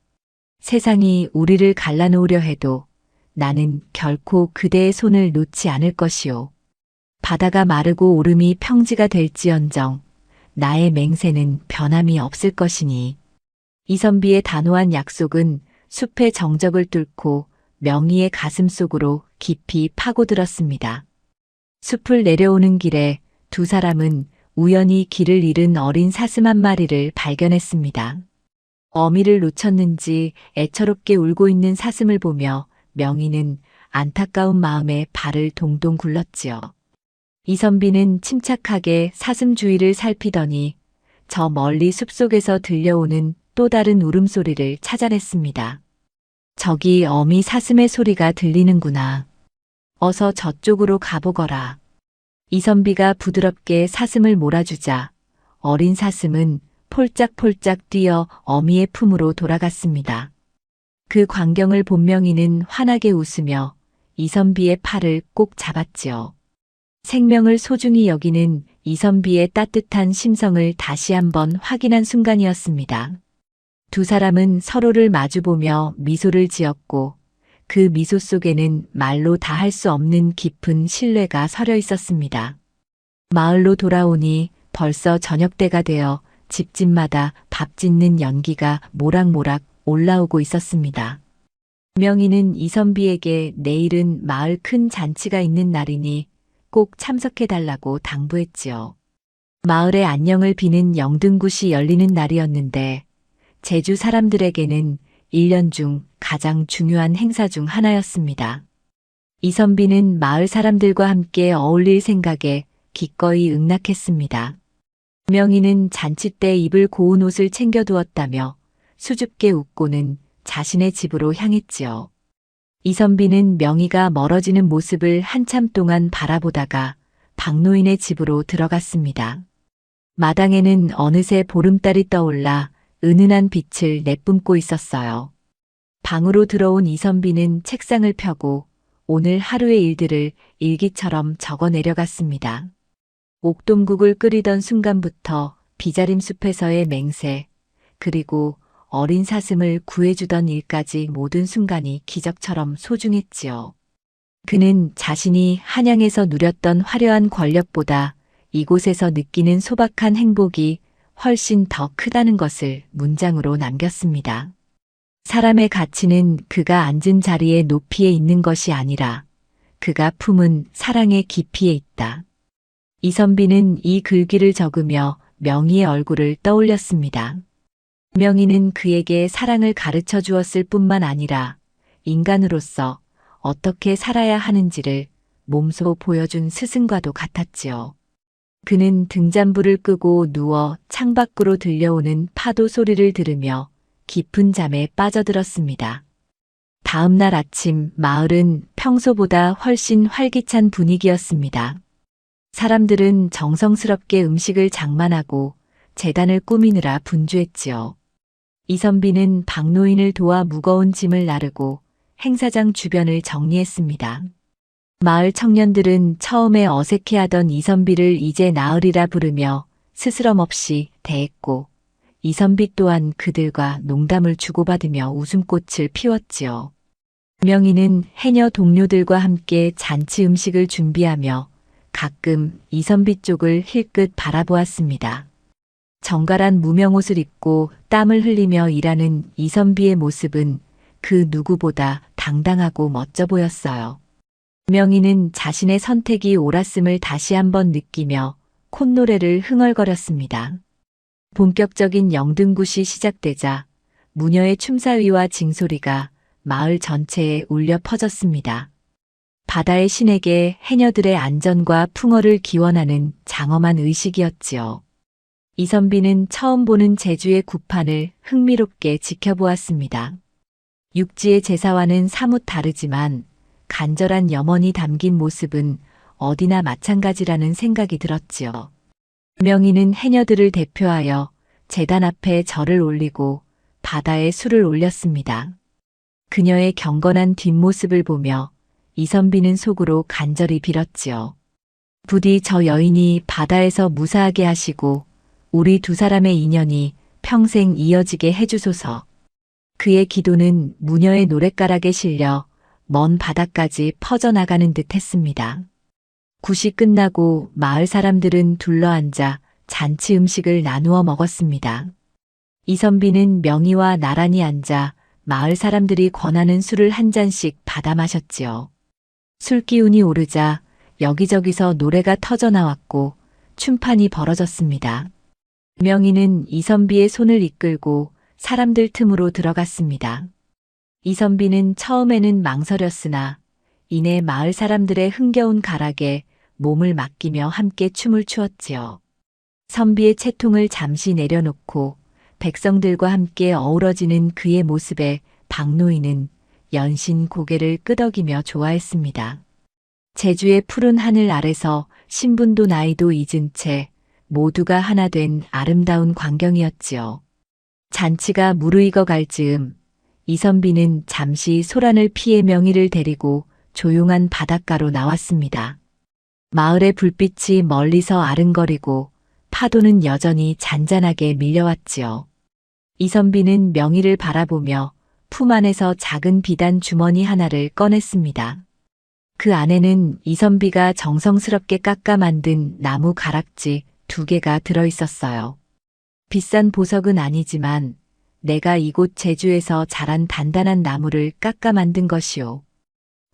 Speaker 1: 세상이 우리를 갈라놓으려 해도 나는 결코 그대의 손을 놓지 않을 것이오. 바다가 마르고 오름이 평지가 될지언정 나의 맹세는 변함이 없을 것이니. 이선비의 단호한 약속은 숲의 정적을 뚫고 명희의 가슴 속으로 깊이 파고들었습니다. 숲을 내려오는 길에 두 사람은 우연히 길을 잃은 어린 사슴 한 마리를 발견했습니다. 어미를 놓쳤는지 애처롭게 울고 있는 사슴을 보며 명희는 안타까운 마음에 발을 동동 굴렀지요. 이선비는 침착하게 사슴 주위를 살피더니 저 멀리 숲속에서 들려오는 또 다른 울음소리를 찾아냈습니다. 저기 어미 사슴의 소리가 들리는구나. 어서 저쪽으로 가보거라. 이선비가 부드럽게 사슴을 몰아주자 어린 사슴은 폴짝폴짝 뛰어 어미의 품으로 돌아갔습니다. 그 광경을 본 명희는 환하게 웃으며 이선비의 팔을 꼭 잡았지요. 생명을 소중히 여기는 이선비의 따뜻한 심성을 다시 한번 확인한 순간이었습니다. 두 사람은 서로를 마주보며 미소를 지었고 그 미소 속에는 말로 다 할 수 없는 깊은 신뢰가 서려 있었습니다. 마을로 돌아오니 벌써 저녁때가 되어 집집마다 밥 짓는 연기가 모락모락 올라오고 있었습니다. 명희는 이선비에게 내일은 마을 큰 잔치가 있는 날이니 꼭 참석해달라고 당부했지요. 마을의 안녕을 비는 영등굿이 열리는 날이었는데 제주 사람들에게는 1년 중 가장 중요한 행사 중 하나였습니다. 이선비는 마을 사람들과 함께 어울릴 생각에 기꺼이 응낙했습니다. 명희는 잔치 때 입을 고운 옷을 챙겨두었다며 수줍게 웃고는 자신의 집으로 향했지요. 이선비는 명희가 멀어지는 모습을 한참 동안 바라보다가 박노인의 집으로 들어갔습니다. 마당에는 어느새 보름달이 떠올라 은은한 빛을 내뿜고 있었어요. 방으로 들어온 이선비는 책상을 펴고 오늘 하루의 일들을 일기처럼 적어 내려갔습니다. 옥돔국을 끓이던 순간부터 비자림 숲에서의 맹세, 그리고 어린 사슴을 구해주던 일까지 모든 순간이 기적처럼 소중했지요. 그는 자신이 한양에서 누렸던 화려한 권력보다 이곳에서 느끼는 소박한 행복이 훨씬 더 크다는 것을 문장으로 남겼습니다. 사람의 가치는 그가 앉은 자리의 높이에 있는 것이 아니라 그가 품은 사랑의 깊이에 있다. 이선비는 이 글귀를 적으며 명희의 얼굴을 떠올렸습니다. 명희는 그에게 사랑을 가르쳐 주었을 뿐만 아니라 인간으로서 어떻게 살아야 하는지를 몸소 보여준 스승과도 같았지요. 그는 등잔불을 끄고 누워 창밖으로 들려오는 파도 소리를 들으며 깊은 잠에 빠져들었습니다. 다음 날 아침 마을은 평소보다 훨씬 활기찬 분위기였습니다. 사람들은 정성스럽게 음식을 장만하고 제단을 꾸미느라 분주했지요. 이선비는 박노인을 도와 무거운 짐을 나르고 행사장 주변을 정리했습니다. 마을 청년들은 처음에 어색해하던 이선비를 이제 나으리라 부르며 스스럼 없이 대했고 이선비 또한 그들과 농담을 주고받으며 웃음꽃을 피웠지요. 명희는 해녀 동료들과 함께 잔치 음식을 준비하며 가끔 이선비 쪽을 힐끗 바라보았습니다. 정갈한 무명옷을 입고 땀을 흘리며 일하는 이선비의 모습은 그 누구보다 당당하고 멋져 보였어요. 명희는 자신의 선택이 옳았음을 다시 한번 느끼며 콧노래를 흥얼거렸습니다. 본격적인 영등굿이 시작되자 무녀의 춤사위와 징소리가 마을 전체에 울려 퍼졌습니다. 바다의 신에게 해녀들의 안전과 풍어를 기원하는 장엄한 의식이었지요. 이선비는 처음 보는 제주의 구판을 흥미롭게 지켜보았습니다. 육지의 제사와는 사뭇 다르지만 간절한 염원이 담긴 모습은 어디나 마찬가지라는 생각이 들었지요. 명희는 해녀들을 대표하여 제단 앞에 절을 올리고 바다에 술을 올렸습니다. 그녀의 경건한 뒷모습을 보며 이선비는 속으로 간절히 빌었지요. 부디 저 여인이 바다에서 무사하게 하시고 우리 두 사람의 인연이 평생 이어지게 해주소서. 그의 기도는 무녀의 노랫가락에 실려 먼 바다까지 퍼져나가는 듯 했습니다. 굿이 끝나고 마을 사람들은 둘러앉아 잔치 음식을 나누어 먹었습니다. 이선비는 명희와 나란히 앉아 마을 사람들이 권하는 술을 한 잔씩 받아 마셨지요. 술 기운이 오르자 여기저기서 노래가 터져나왔고 춤판이 벌어졌습니다. 명희는 이선비의 손을 이끌고 사람들 틈으로 들어갔습니다. 이선비는 처음에는 망설였으나 이내 마을 사람들의 흥겨운 가락에 몸을 맡기며 함께 춤을 추었지요. 선비의 채통을 잠시 내려놓고 백성들과 함께 어우러지는 그의 모습에 박노인은 연신 고개를 끄덕이며 좋아했습니다. 제주의 푸른 하늘 아래서 신분도 나이도 잊은 채 모두가 하나 된 아름다운 광경이었지요. 잔치가 무르익어 갈 즈음 이선비는 잠시 소란을 피해 명희를 데리고 조용한 바닷가로 나왔습니다. 마을의 불빛이 멀리서 아른거리고 파도는 여전히 잔잔하게 밀려왔지요. 이선비는 명희를 바라보며 품 안에서 작은 비단 주머니 하나를 꺼냈습니다. 그 안에는 이선비가 정성스럽게 깎아 만든 나무 가락지 2개가 들어있었어요. 비싼 보석은 아니지만 내가 이곳 제주에서 자란 단단한 나무를 깎아 만든 것이오.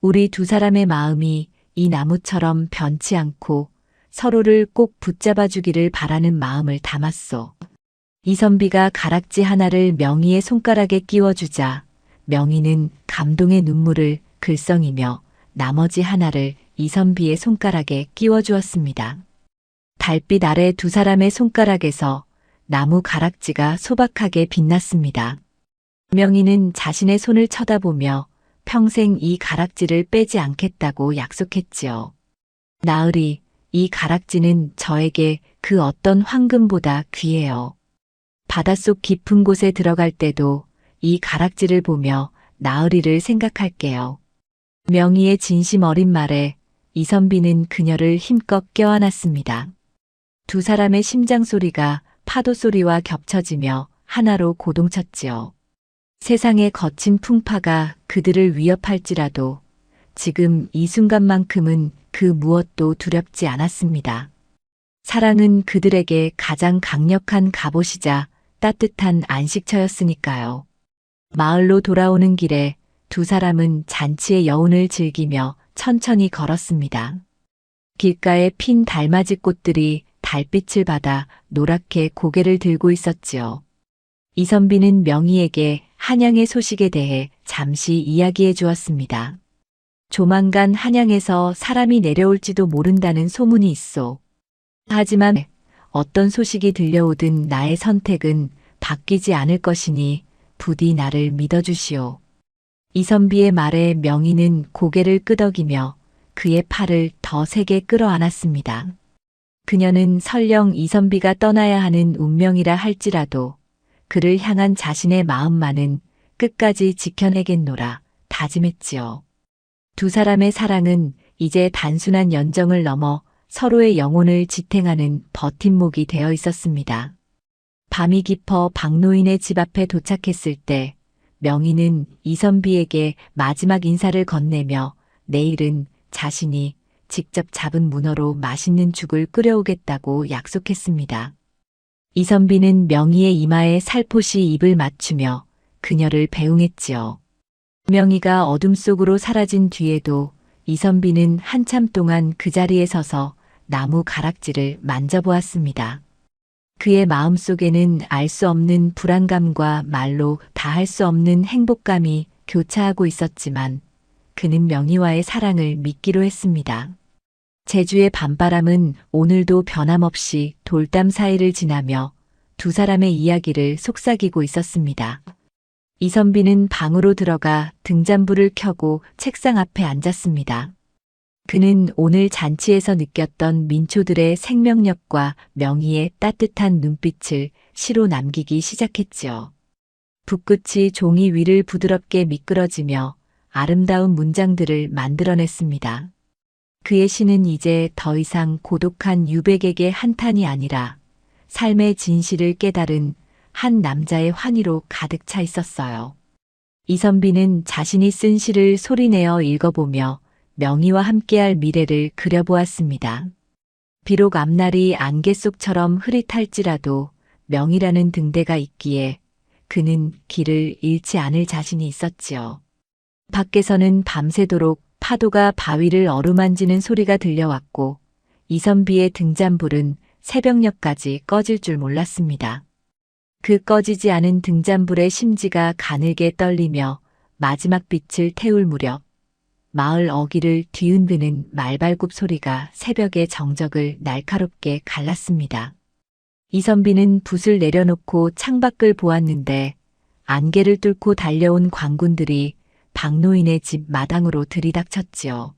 Speaker 1: 우리 2사람의 마음이 이 나무처럼 변치 않고 서로를 꼭 붙잡아 주기를 바라는 마음을 담았소. 이선비가 가락지 하나를 명희의 손가락에 끼워주자 명희는 감동의 눈물을 글썽이며 나머지 하나를 이선비의 손가락에 끼워주었습니다. 달빛 아래 2사람의 손가락에서 나무 가락지가 소박하게 빛났습니다. 명희는 자신의 손을 쳐다보며 평생 이 가락지를 빼지 않겠다고 약속했지요. 나으리, 이 가락지는 저에게 그 어떤 황금보다 귀해요. 바닷속 깊은 곳에 들어갈 때도 이 가락지를 보며 나으리를 생각할게요. 명희의 진심 어린 말에 이선비는 그녀를 힘껏 껴안았습니다. 2사람의 심장 소리가 파도 소리와 겹쳐지며 하나로 고동쳤지요. 세상의 거친 풍파가 그들을 위협할지라도 지금 이 순간만큼은 그 무엇도 두렵지 않았습니다. 사랑은 그들에게 가장 강력한 갑옷이자 따뜻한 안식처였으니까요. 마을로 돌아오는 길에 2사람은 잔치의 여운을 즐기며 천천히 걸었습니다. 길가에 핀 달맞이 꽃들이 달빛을 받아 노랗게 고개를 들고 있었지요. 이선비는 명희에게 한양의 소식에 대해 잠시 이야기해 주었습니다. 조만간 한양에서 사람이 내려올지도 모른다는 소문이 있소. 하지만 어떤 소식이 들려오든 나의 선택은 바뀌지 않을 것이니 부디 나를 믿어주시오. 이선비의 말에 명희는 고개를 끄덕이며 그의 팔을 더 세게 끌어안았습니다. 그녀는 설령 이선비가 떠나야 하는 운명이라 할지라도 그를 향한 자신의 마음만은 끝까지 지켜내겠노라 다짐했지요. 2사람의 사랑은 이제 단순한 연정을 넘어 서로의 영혼을 지탱하는 버팀목이 되어 있었습니다. 밤이 깊어 박노인의 집 앞에 도착했을 때 명희는 이선비에게 마지막 인사를 건네며 내일은 자신이 직접 잡은 문어로 맛있는 죽을 끓여오겠다고 약속했습니다. 이선비는 명희의 이마에 살포시 입을 맞추며 그녀를 배웅했지요. 명희가 어둠 속으로 사라진 뒤에도 이선비는 한참 동안 그 자리에 서서 나무 가락지를 만져보았습니다. 그의 마음속에는 알 수 없는 불안감과 말로 다할 수 없는 행복감이 교차하고 있었지만 그는 명희와의 사랑을 믿기로 했습니다. 제주의 밤바람은 오늘도 변함없이 돌담 사이를 지나며 2사람의 이야기를 속삭이고 있었습니다. 이선비는 방으로 들어가 등잔불을 켜고 책상 앞에 앉았습니다. 그는 오늘 잔치에서 느꼈던 민초들의 생명력과 명희의 따뜻한 눈빛을 시로 남기기 시작했지요. 붓끝이 종이 위를 부드럽게 미끄러지며 아름다운 문장들을 만들어냈습니다. 그의 시는 이제 더 이상 고독한 유백에게 한탄이 아니라 삶의 진실을 깨달은 한 남자의 환희로 가득 차 있었어요. 이선비는 자신이 쓴 시를 소리내어 읽어보며 명희와 함께할 미래를 그려보았습니다. 비록 앞날이 안개 속처럼 흐릿할지라도 명희라는 등대가 있기에 그는 길을 잃지 않을 자신이 있었지요. 밖에서는 밤새도록 파도가 바위를 어루만지는 소리가 들려왔고 이선비의 등잔불은 새벽녘까지 꺼질 줄 몰랐습니다. 그 꺼지지 않은 등잔불의 심지가 가늘게 떨리며 마지막 빛을 태울 무렵 마을 어귀를 뒤흔드는 말발굽 소리가 새벽의 정적을 날카롭게 갈랐습니다. 이선비는 붓을 내려놓고 창밖을 보았는데 안개를 뚫고 달려온 광군들이 박노인의 집 마당으로 들이닥쳤지요.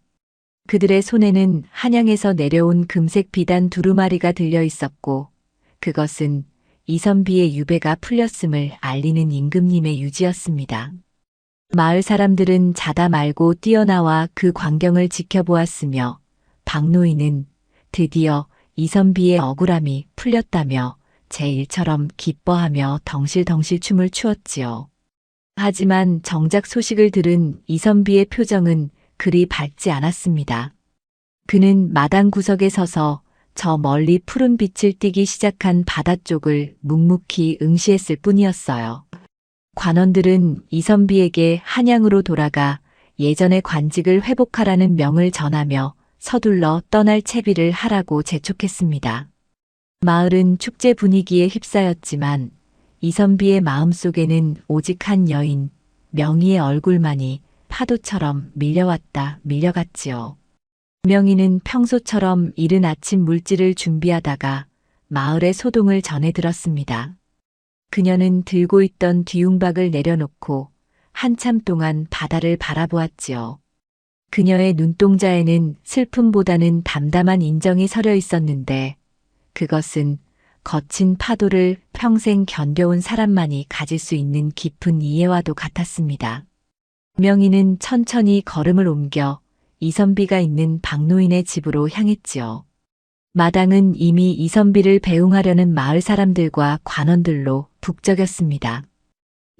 Speaker 1: 그들의 손에는 한양에서 내려온 금색 비단 2루마리가 들려 있었고 그것은 이선비의 유배가 풀렸음을 알리는 임금님의 유지였습니다. 마을 사람들은 자다 말고 뛰어나와 그 광경을 지켜보았으며 박노인은 드디어 이선비의 억울함이 풀렸다며 제 일처럼 기뻐하며 덩실덩실 춤을 추었지요. 하지만 정작 소식을 들은 이선비의 표정은 그리 밝지 않았습니다. 그는 마당 구석에 서서 저 멀리 푸른 빛을 띠기 시작한 바다 쪽을 묵묵히 응시했을 뿐이었어요. 관원들은 이선비에게 한양으로 돌아가 예전의 관직을 회복하라는 명을 전하며 서둘러 떠날 채비를 하라고 재촉했습니다. 마을은 축제 분위기에 휩싸였지만 이선비의 마음속에는 오직 한 여인, 명희의 얼굴만이 파도처럼 밀려왔다 밀려갔지요. 명희는 평소처럼 이른 아침 물질을 준비하다가 마을의 소동을 전해 들었습니다. 그녀는 들고 있던 뒤움박을 내려놓고 한참 동안 바다를 바라보았지요. 그녀의 눈동자에는 슬픔보다는 담담한 인정이 서려 있었는데 그것은 거친 파도를 평생 견뎌온 사람만이 가질 수 있는 깊은 이해와도 같았습니다. 명희는 천천히 걸음을 옮겨 이선비가 있는 박노인의 집으로 향했지요. 마당은 이미 이선비를 배웅하려는 마을 사람들과 관원들로 북적였습니다.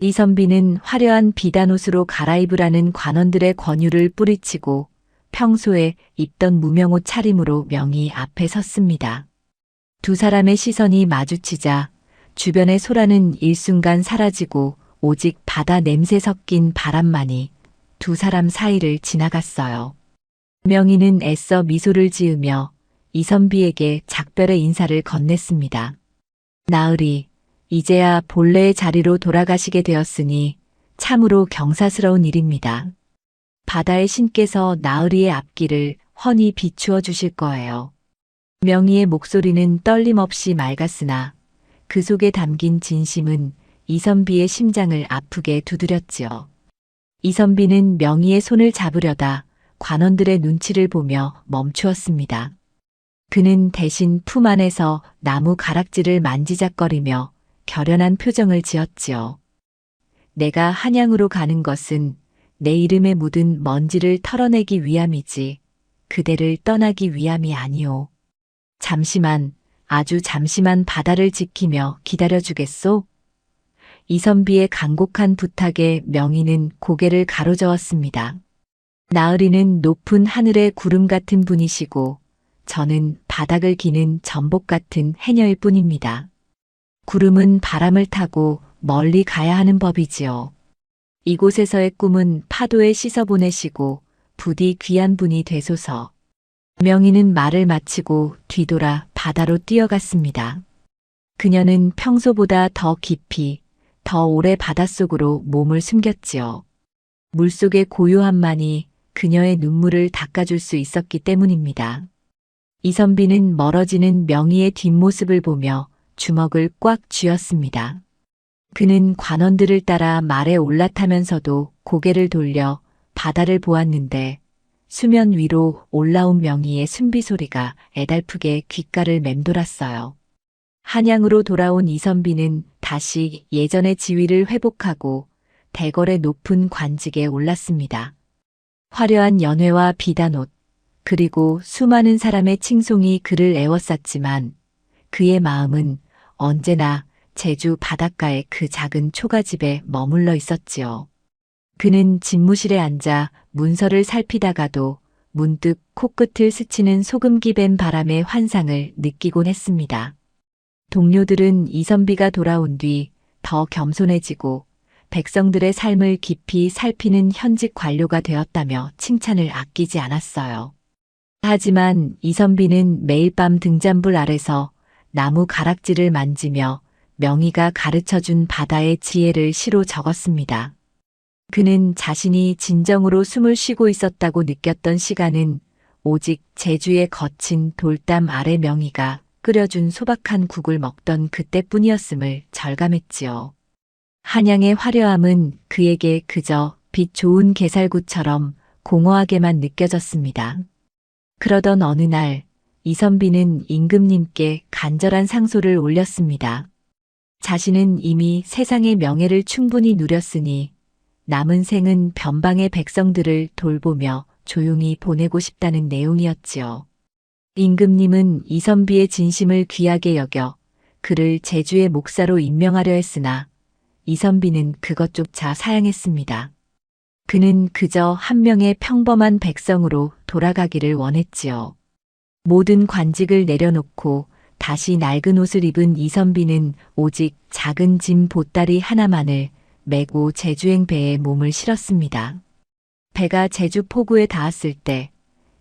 Speaker 1: 이선비는 화려한 비단옷으로 갈아입으라는 관원들의 권유를 뿌리치고 평소에 입던 무명옷 차림으로 명희 앞에 섰습니다. 두 사람의 시선이 마주치자 주변의 소라는 일순간 사라지고 오직 바다 냄새 섞인 바람만이 두 사람 사이를 지나갔어요. 명희는 애써 미소를 지으며 이선비에게 작별의 인사를 건넸습니다. 나으리, 이제야 본래의 자리로 돌아가시게 되었으니 참으로 경사스러운 일입니다. 바다의 신께서 나으리의 앞길을 훤히 비추어 주실 거예요. 명희의 목소리는 떨림 없이 맑았으나 그 속에 담긴 진심은 이선비의 심장을 아프게 두드렸지요. 이선비는 명희의 손을 잡으려다 관원들의 눈치를 보며 멈추었습니다. 그는 대신 품 안에서 나무 가락지를 만지작거리며 결연한 표정을 지었지요. 내가 한양으로 가는 것은 내 이름에 묻은 먼지를 털어내기 위함이지 그대를 떠나기 위함이 아니오. 잠시만, 아주 잠시만 바다를 지키며 기다려주겠소? 이선비의 간곡한 부탁에 명희는 고개를 가로저었습니다. 나으리는 높은 하늘의 구름 같은 분이시고 저는 바닥을 기는 전복 같은 해녀일 뿐입니다. 구름은 바람을 타고 멀리 가야 하는 법이지요. 이곳에서의 꿈은 파도에 씻어보내시고 부디 귀한 분이 되소서. 명희는 말을 마치고 뒤돌아 바다로 뛰어갔습니다. 그녀는 평소보다 더 깊이, 더 오래 바닷속으로 몸을 숨겼지요. 물속의 고요함만이 그녀의 눈물을 닦아줄 수 있었기 때문입니다. 이선비는 멀어지는 명희의 뒷모습을 보며 주먹을 꽉 쥐었습니다. 그는 관원들을 따라 말에 올라타면서도 고개를 돌려 바다를 보았는데 수면 위로 올라온 명희의 숨비 소리가 애달프게 귓가를 맴돌았어요. 한양으로 돌아온 이선비는 다시 예전의 지위를 회복하고 대궐의 높은 관직에 올랐습니다. 화려한 연회와 비단옷, 그리고 수많은 사람의 칭송이 그를 애워쌌지만 그의 마음은 언제나 제주 바닷가의 그 작은 초가집에 머물러 있었지요. 그는 집무실에 앉아 문서를 살피다가도 문득 코끝을 스치는 소금기 밴 바람의 환상을 느끼곤 했습니다. 동료들은 이선비가 돌아온 뒤 더 겸손해지고 백성들의 삶을 깊이 살피는 현직 관료가 되었다며 칭찬을 아끼지 않았어요. 하지만 이선비는 매일 밤 등잔불 아래서 나무 가락지를 만지며 명희가 가르쳐준 바다의 지혜를 시로 적었습니다. 그는 자신이 진정으로 숨을 쉬고 있었다고 느꼈던 시간은 오직 제주의 거친 돌담 아래 명희가 끓여준 소박한 국을 먹던 그때뿐이었음을 절감했지요. 한양의 화려함은 그에게 그저 빛 좋은 게살구처럼 공허하게만 느껴졌습니다. 그러던 어느 날 이선비는 임금님께 간절한 상소를 올렸습니다. 자신은 이미 세상의 명예를 충분히 누렸으니 남은 생은 변방의 백성들을 돌보며 조용히 보내고 싶다는 내용이었지요. 임금님은 이선비의 진심을 귀하게 여겨 그를 제주의 목사로 임명하려 했으나 이선비는 그것조차 사양했습니다. 그는 그저 한 명의 평범한 백성으로 돌아가기를 원했지요. 모든 관직을 내려놓고 다시 낡은 옷을 입은 이선비는 오직 작은 짐 보따리 하나만을 메고 제주행 배에 몸을 실었습니다. 배가 제주 포구에 닿았을 때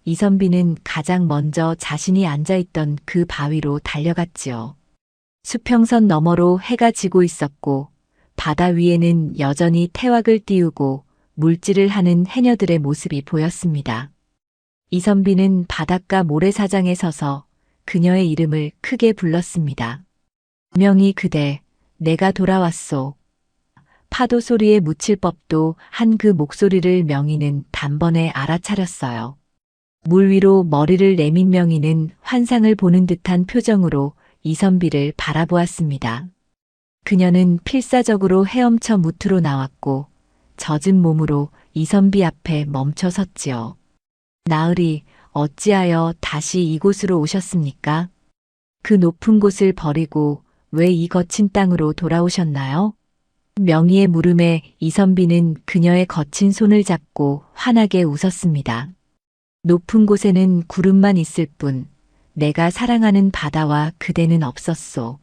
Speaker 1: 이선비는 가장 먼저 자신이 앉아있던 그 바위로 달려갔지요. 수평선 너머로 해가 지고 있었고 바다 위에는 여전히 태왁을 띄우고 물질을 하는 해녀들의 모습이 보였습니다. 이선비는 바닷가 모래사장에 서서 그녀의 이름을 크게 불렀습니다. 명희 그대, 내가 돌아왔소. 파도 소리에 묻힐 법도 한 그 목소리를 명희는 단번에 알아차렸어요. 물 위로 머리를 내민 명희는 환상을 보는 듯한 표정으로 이선비를 바라보았습니다. 그녀는 필사적으로 헤엄쳐 무트로 나왔고 젖은 몸으로 이선비 앞에 멈춰 섰지요. 나으리, 어찌하여 다시 이곳으로 오셨습니까? 그 높은 곳을 버리고 왜 이 거친 땅으로 돌아오셨나요? 명희의 물음에 이선비는 그녀의 거친 손을 잡고 환하게 웃었습니다. 높은 곳에는 구름만 있을 뿐 내가 사랑하는 바다와 그대는 없었소.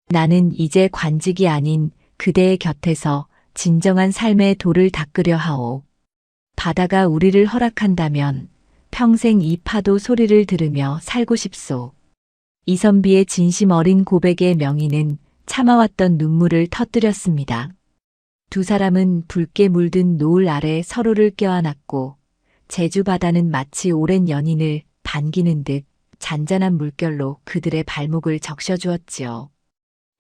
Speaker 1: 나는 이제 관직이 아닌 그대의 곁에서 진정한 삶의 도를 닦으려 하오. 바다가 우리를 허락한다면 평생 이 파도 소리를 들으며 살고 싶소. 이선비의 진심 어린 고백에 명희는 참아왔던 눈물을 터뜨렸습니다. 두 사람은 붉게 물든 노을 아래 서로를 껴안았고 제주 바다는 마치 오랜 연인을 반기는 듯 잔잔한 물결로 그들의 발목을 적셔주었지요.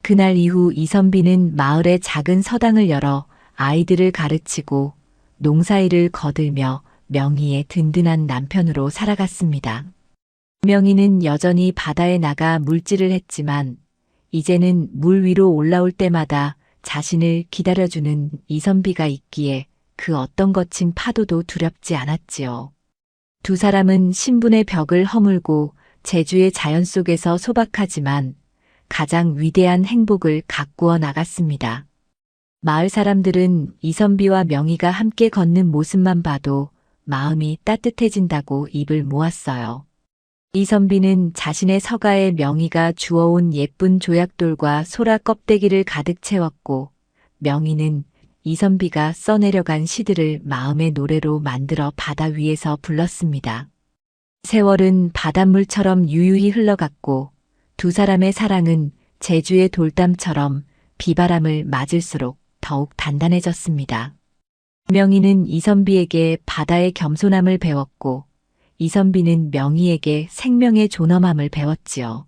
Speaker 1: 그날 이후 이선비는 마을의 작은 서당을 열어 아이들을 가르치고 농사일을 거들며 명희의 든든한 남편으로 살아갔습니다. 명희는 여전히 바다에 나가 물질을 했지만 이제는 물 위로 올라올 때마다 자신을 기다려주는 이선비가 있기에 그 어떤 거친 파도도 두렵지 않았지요. 두 사람은 신분의 벽을 허물고 제주의 자연 속에서 소박하지만 가장 위대한 행복을 가꾸어 나갔습니다. 마을 사람들은 이선비와 명희가 함께 걷는 모습만 봐도 마음이 따뜻해진다고 입을 모았어요. 이선비는 자신의 서가에 명희가 주워온 예쁜 조약돌과 소라 껍데기를 가득 채웠고 명희는 이선비가 써내려간 시들을 마음의 노래로 만들어 바다 위에서 불렀습니다. 세월은 바닷물처럼 유유히 흘러갔고 두 사람의 사랑은 제주의 돌담처럼 비바람을 맞을수록 더욱 단단해졌습니다. 명희는 이선비에게 바다의 겸손함을 배웠고 이선비는 명희에게 생명의 존엄함을 배웠지요.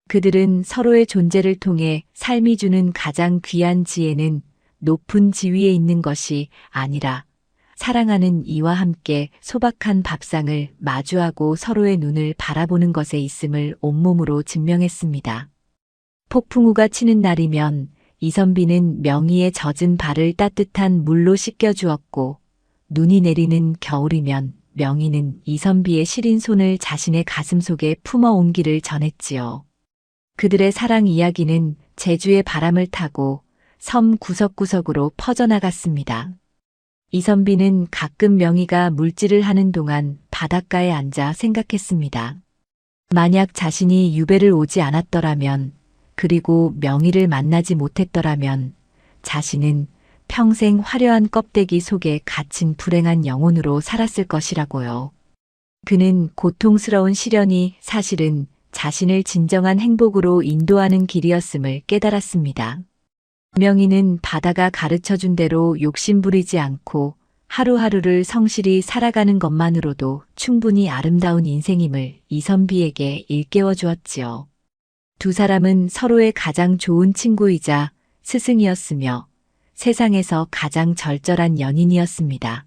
Speaker 1: 그들은 서로의 존재를 통해 삶이 주는 가장 귀한 지혜는 높은 지위에 있는 것이 아니라 사랑하는 이와 함께 소박한 밥상을 마주하고 서로의 눈을 바라보는 것에 있음을 온몸으로 증명했습니다. 폭풍우가 치는 날이면 이선비는 명희의 젖은 발을 따뜻한 물로 씻겨주었고 눈이 내리는 겨울이면 명희는 이선비의 시린 손을 자신의 가슴 속에 품어 온기를 전했지요. 그들의 사랑 이야기는 제주의 바람을 타고 섬 구석구석으로 퍼져나갔습니다. 이선비는 가끔 명희가 물질을 하는 동안 바닷가에 앉아 생각했습니다. 만약 자신이 유배를 오지 않았더라면 그리고 명희를 만나지 못했더라면 자신은 평생 화려한 껍데기 속에 갇힌 불행한 영혼으로 살았을 것이라고요. 그는 고통스러운 시련이 사실은 자신을 진정한 행복으로 인도하는 길이었음을 깨달았습니다. 명희는 바다가 가르쳐준 대로 욕심부리지 않고 하루하루를 성실히 살아가는 것만으로도 충분히 아름다운 인생임을 이선비에게 일깨워 주었지요. 두 사람은 서로의 가장 좋은 친구이자 스승이었으며 세상에서 가장 절절한 연인이었습니다.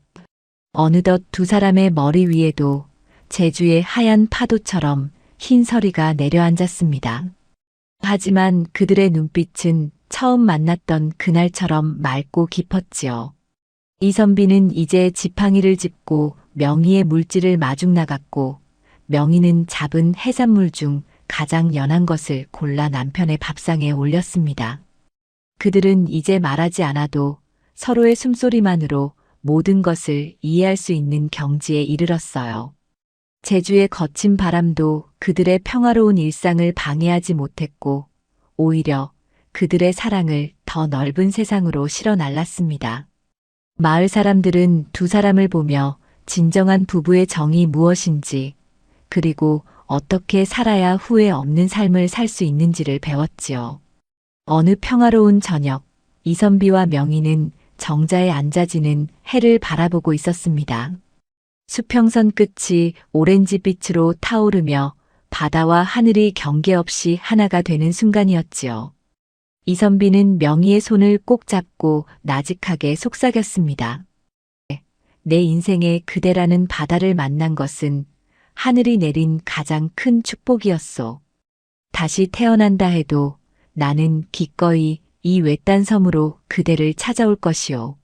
Speaker 1: 어느덧 두 사람의 머리 위에도 제주의 하얀 파도처럼 흰 서리가 내려앉았습니다. 하지만 그들의 눈빛은 처음 만났던 그날처럼 맑고 깊었지요. 이선비는 이제 지팡이를 짚고 명희의 물질을 마중 나갔고 명희는 잡은 해산물 중 가장 연한 것을 골라 남편의 밥상에 올렸습니다. 그들은 이제 말하지 않아도 서로의 숨소리만으로 모든 것을 이해할 수 있는 경지에 이르렀어요. 제주의 거친 바람도 그들의 평화로운 일상을 방해하지 못했고, 오히려 그들의 사랑을 더 넓은 세상으로 실어 날랐습니다. 마을 사람들은 두 사람을 보며 진정한 부부의 정이 무엇인지, 그리고 어떻게 살아야 후회 없는 삶을 살 수 있는지를 배웠지요. 어느 평화로운 저녁, 이선비와 명희는 정자에 앉아지는 해를 바라보고 있었습니다. 수평선 끝이 오렌지빛으로 타오르며 바다와 하늘이 경계 없이 하나가 되는 순간이었지요. 이선비는 명희의 손을 꼭 잡고 나직하게 속삭였습니다. 내 인생에 그대라는 바다를 만난 것은 하늘이 내린 가장 큰 축복이었소. 다시 태어난다 해도 나는 기꺼이 이 외딴 섬으로 그대를 찾아올 것이오.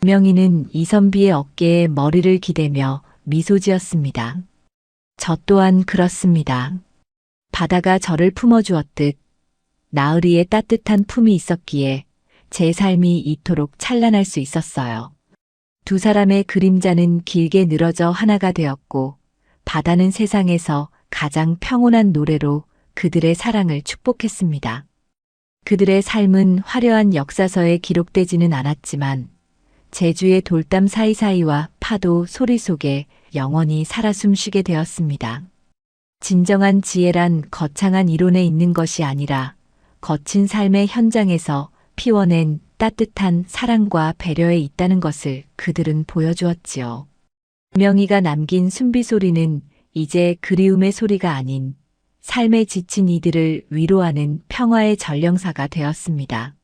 Speaker 1: 명희는 이선비의 어깨에 머리를 기대며 미소 지었습니다. 저 또한 그렇습니다. 바다가 저를 품어주었듯 나으리의 따뜻한 품이 있었기에 제 삶이 이토록 찬란할 수 있었어요. 두 사람의 그림자는 길게 늘어져 하나가 되었고, 바다는 세상에서 가장 평온한 노래로 그들의 사랑을 축복했습니다. 그들의 삶은 화려한 역사서에 기록되지는 않았지만 제주의 돌담 사이사이와 파도 소리 속에 영원히 살아 숨쉬게 되었습니다. 진정한 지혜란 거창한 이론에 있는 것이 아니라 거친 삶의 현장에서 피워낸 따뜻한 사랑과 배려에 있다는 것을 그들은 보여주었지요. 명희가 남긴 순비 소리는 이제 그리움의 소리가 아닌 삶에 지친 이들을 위로하는 평화의 전령사가 되었습니다.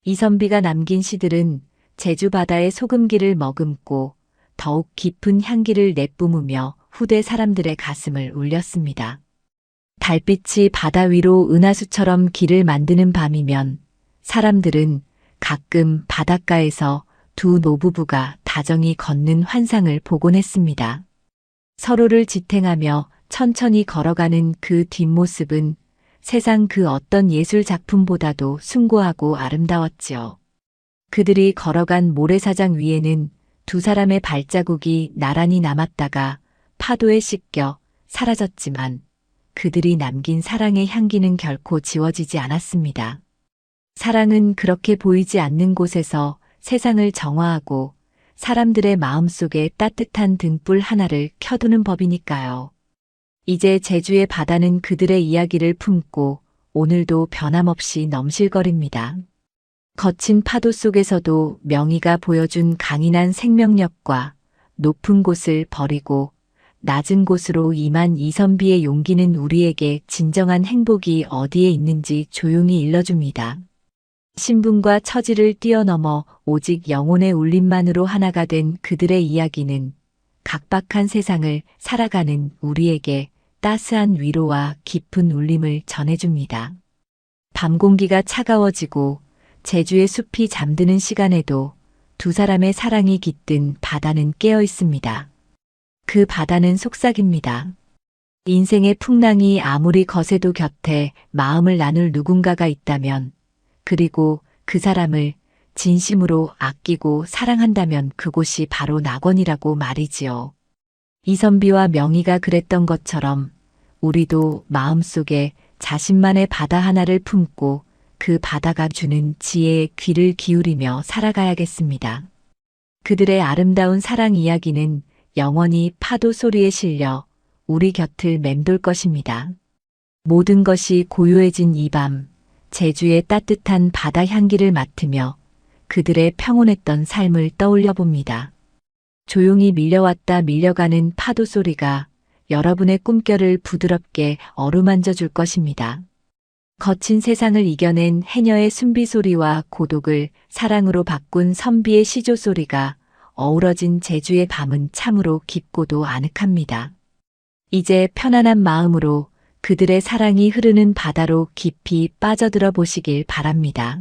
Speaker 1: 이선비가 남긴 시들은 제주 바다의 소금기를 머금고 더욱 깊은 향기를 내뿜으며 후대 사람들의 가슴을 울렸습니다. 달빛이 바다 위로 은하수처럼 길을 만드는 밤이면 사람들은 가끔 바닷가에서 두 노부부가 다정히 걷는 환상을 보곤 했습니다. 서로를 지탱하며 천천히 걸어가는 그 뒷모습은 세상 그 어떤 예술 작품보다도 숭고하고 아름다웠지요. 그들이 걸어간 모래사장 위에는 두 사람의 발자국이 나란히 남았다가 파도에 씻겨 사라졌지만 그들이 남긴 사랑의 향기는 결코 지워지지 않았습니다. 사랑은 그렇게 보이지 않는 곳에서 세상을 정화하고 사람들의 마음속에 따뜻한 등불 하나를 켜두는 법이니까요. 이제 제주의 바다는 그들의 이야기를 품고 오늘도 변함없이 넘실거립니다. 거친 파도 속에서도 명희가 보여준 강인한 생명력과 높은 곳을 버리고 낮은 곳으로 임한 이선비의 용기는 우리에게 진정한 행복이 어디에 있는지 조용히 일러줍니다. 신분과 처지를 뛰어넘어 오직 영혼의 울림만으로 하나가 된 그들의 이야기는 각박한 세상을 살아가는 우리에게 따스한 위로와 깊은 울림을 전해줍니다. 밤 공기가 차가워지고 제주의 숲이 잠드는 시간에도 두 사람의 사랑이 깃든 바다는 깨어 있습니다. 그 바다는 속삭입니다. 인생의 풍랑이 아무리 거세도 곁에 마음을 나눌 누군가가 있다면, 그리고 그 사람을 진심으로 아끼고 사랑한다면 그곳이 바로 낙원이라고 말이지요. 이선비와 명희가 그랬던 것처럼 우리도 마음속에 자신만의 바다 하나를 품고 그 바다가 주는 지혜에 귀를 기울이며 살아가야겠습니다. 그들의 아름다운 사랑 이야기는 영원히 파도 소리에 실려 우리 곁을 맴돌 것입니다. 모든 것이 고요해진 이 밤, 제주의 따뜻한 바다 향기를 맡으며 그들의 평온했던 삶을 떠올려 봅니다. 조용히 밀려왔다 밀려가는 파도 소리가 여러분의 꿈결을 부드럽게 어루만져 줄 것입니다. 거친 세상을 이겨낸 해녀의 순비 소리와 고독을 사랑으로 바꾼 선비의 시조 소리가 어우러진 제주의 밤은 참으로 깊고도 아늑합니다. 이제 편안한 마음으로 그들의 사랑이 흐르는 바다로 깊이 빠져들어 보시길 바랍니다.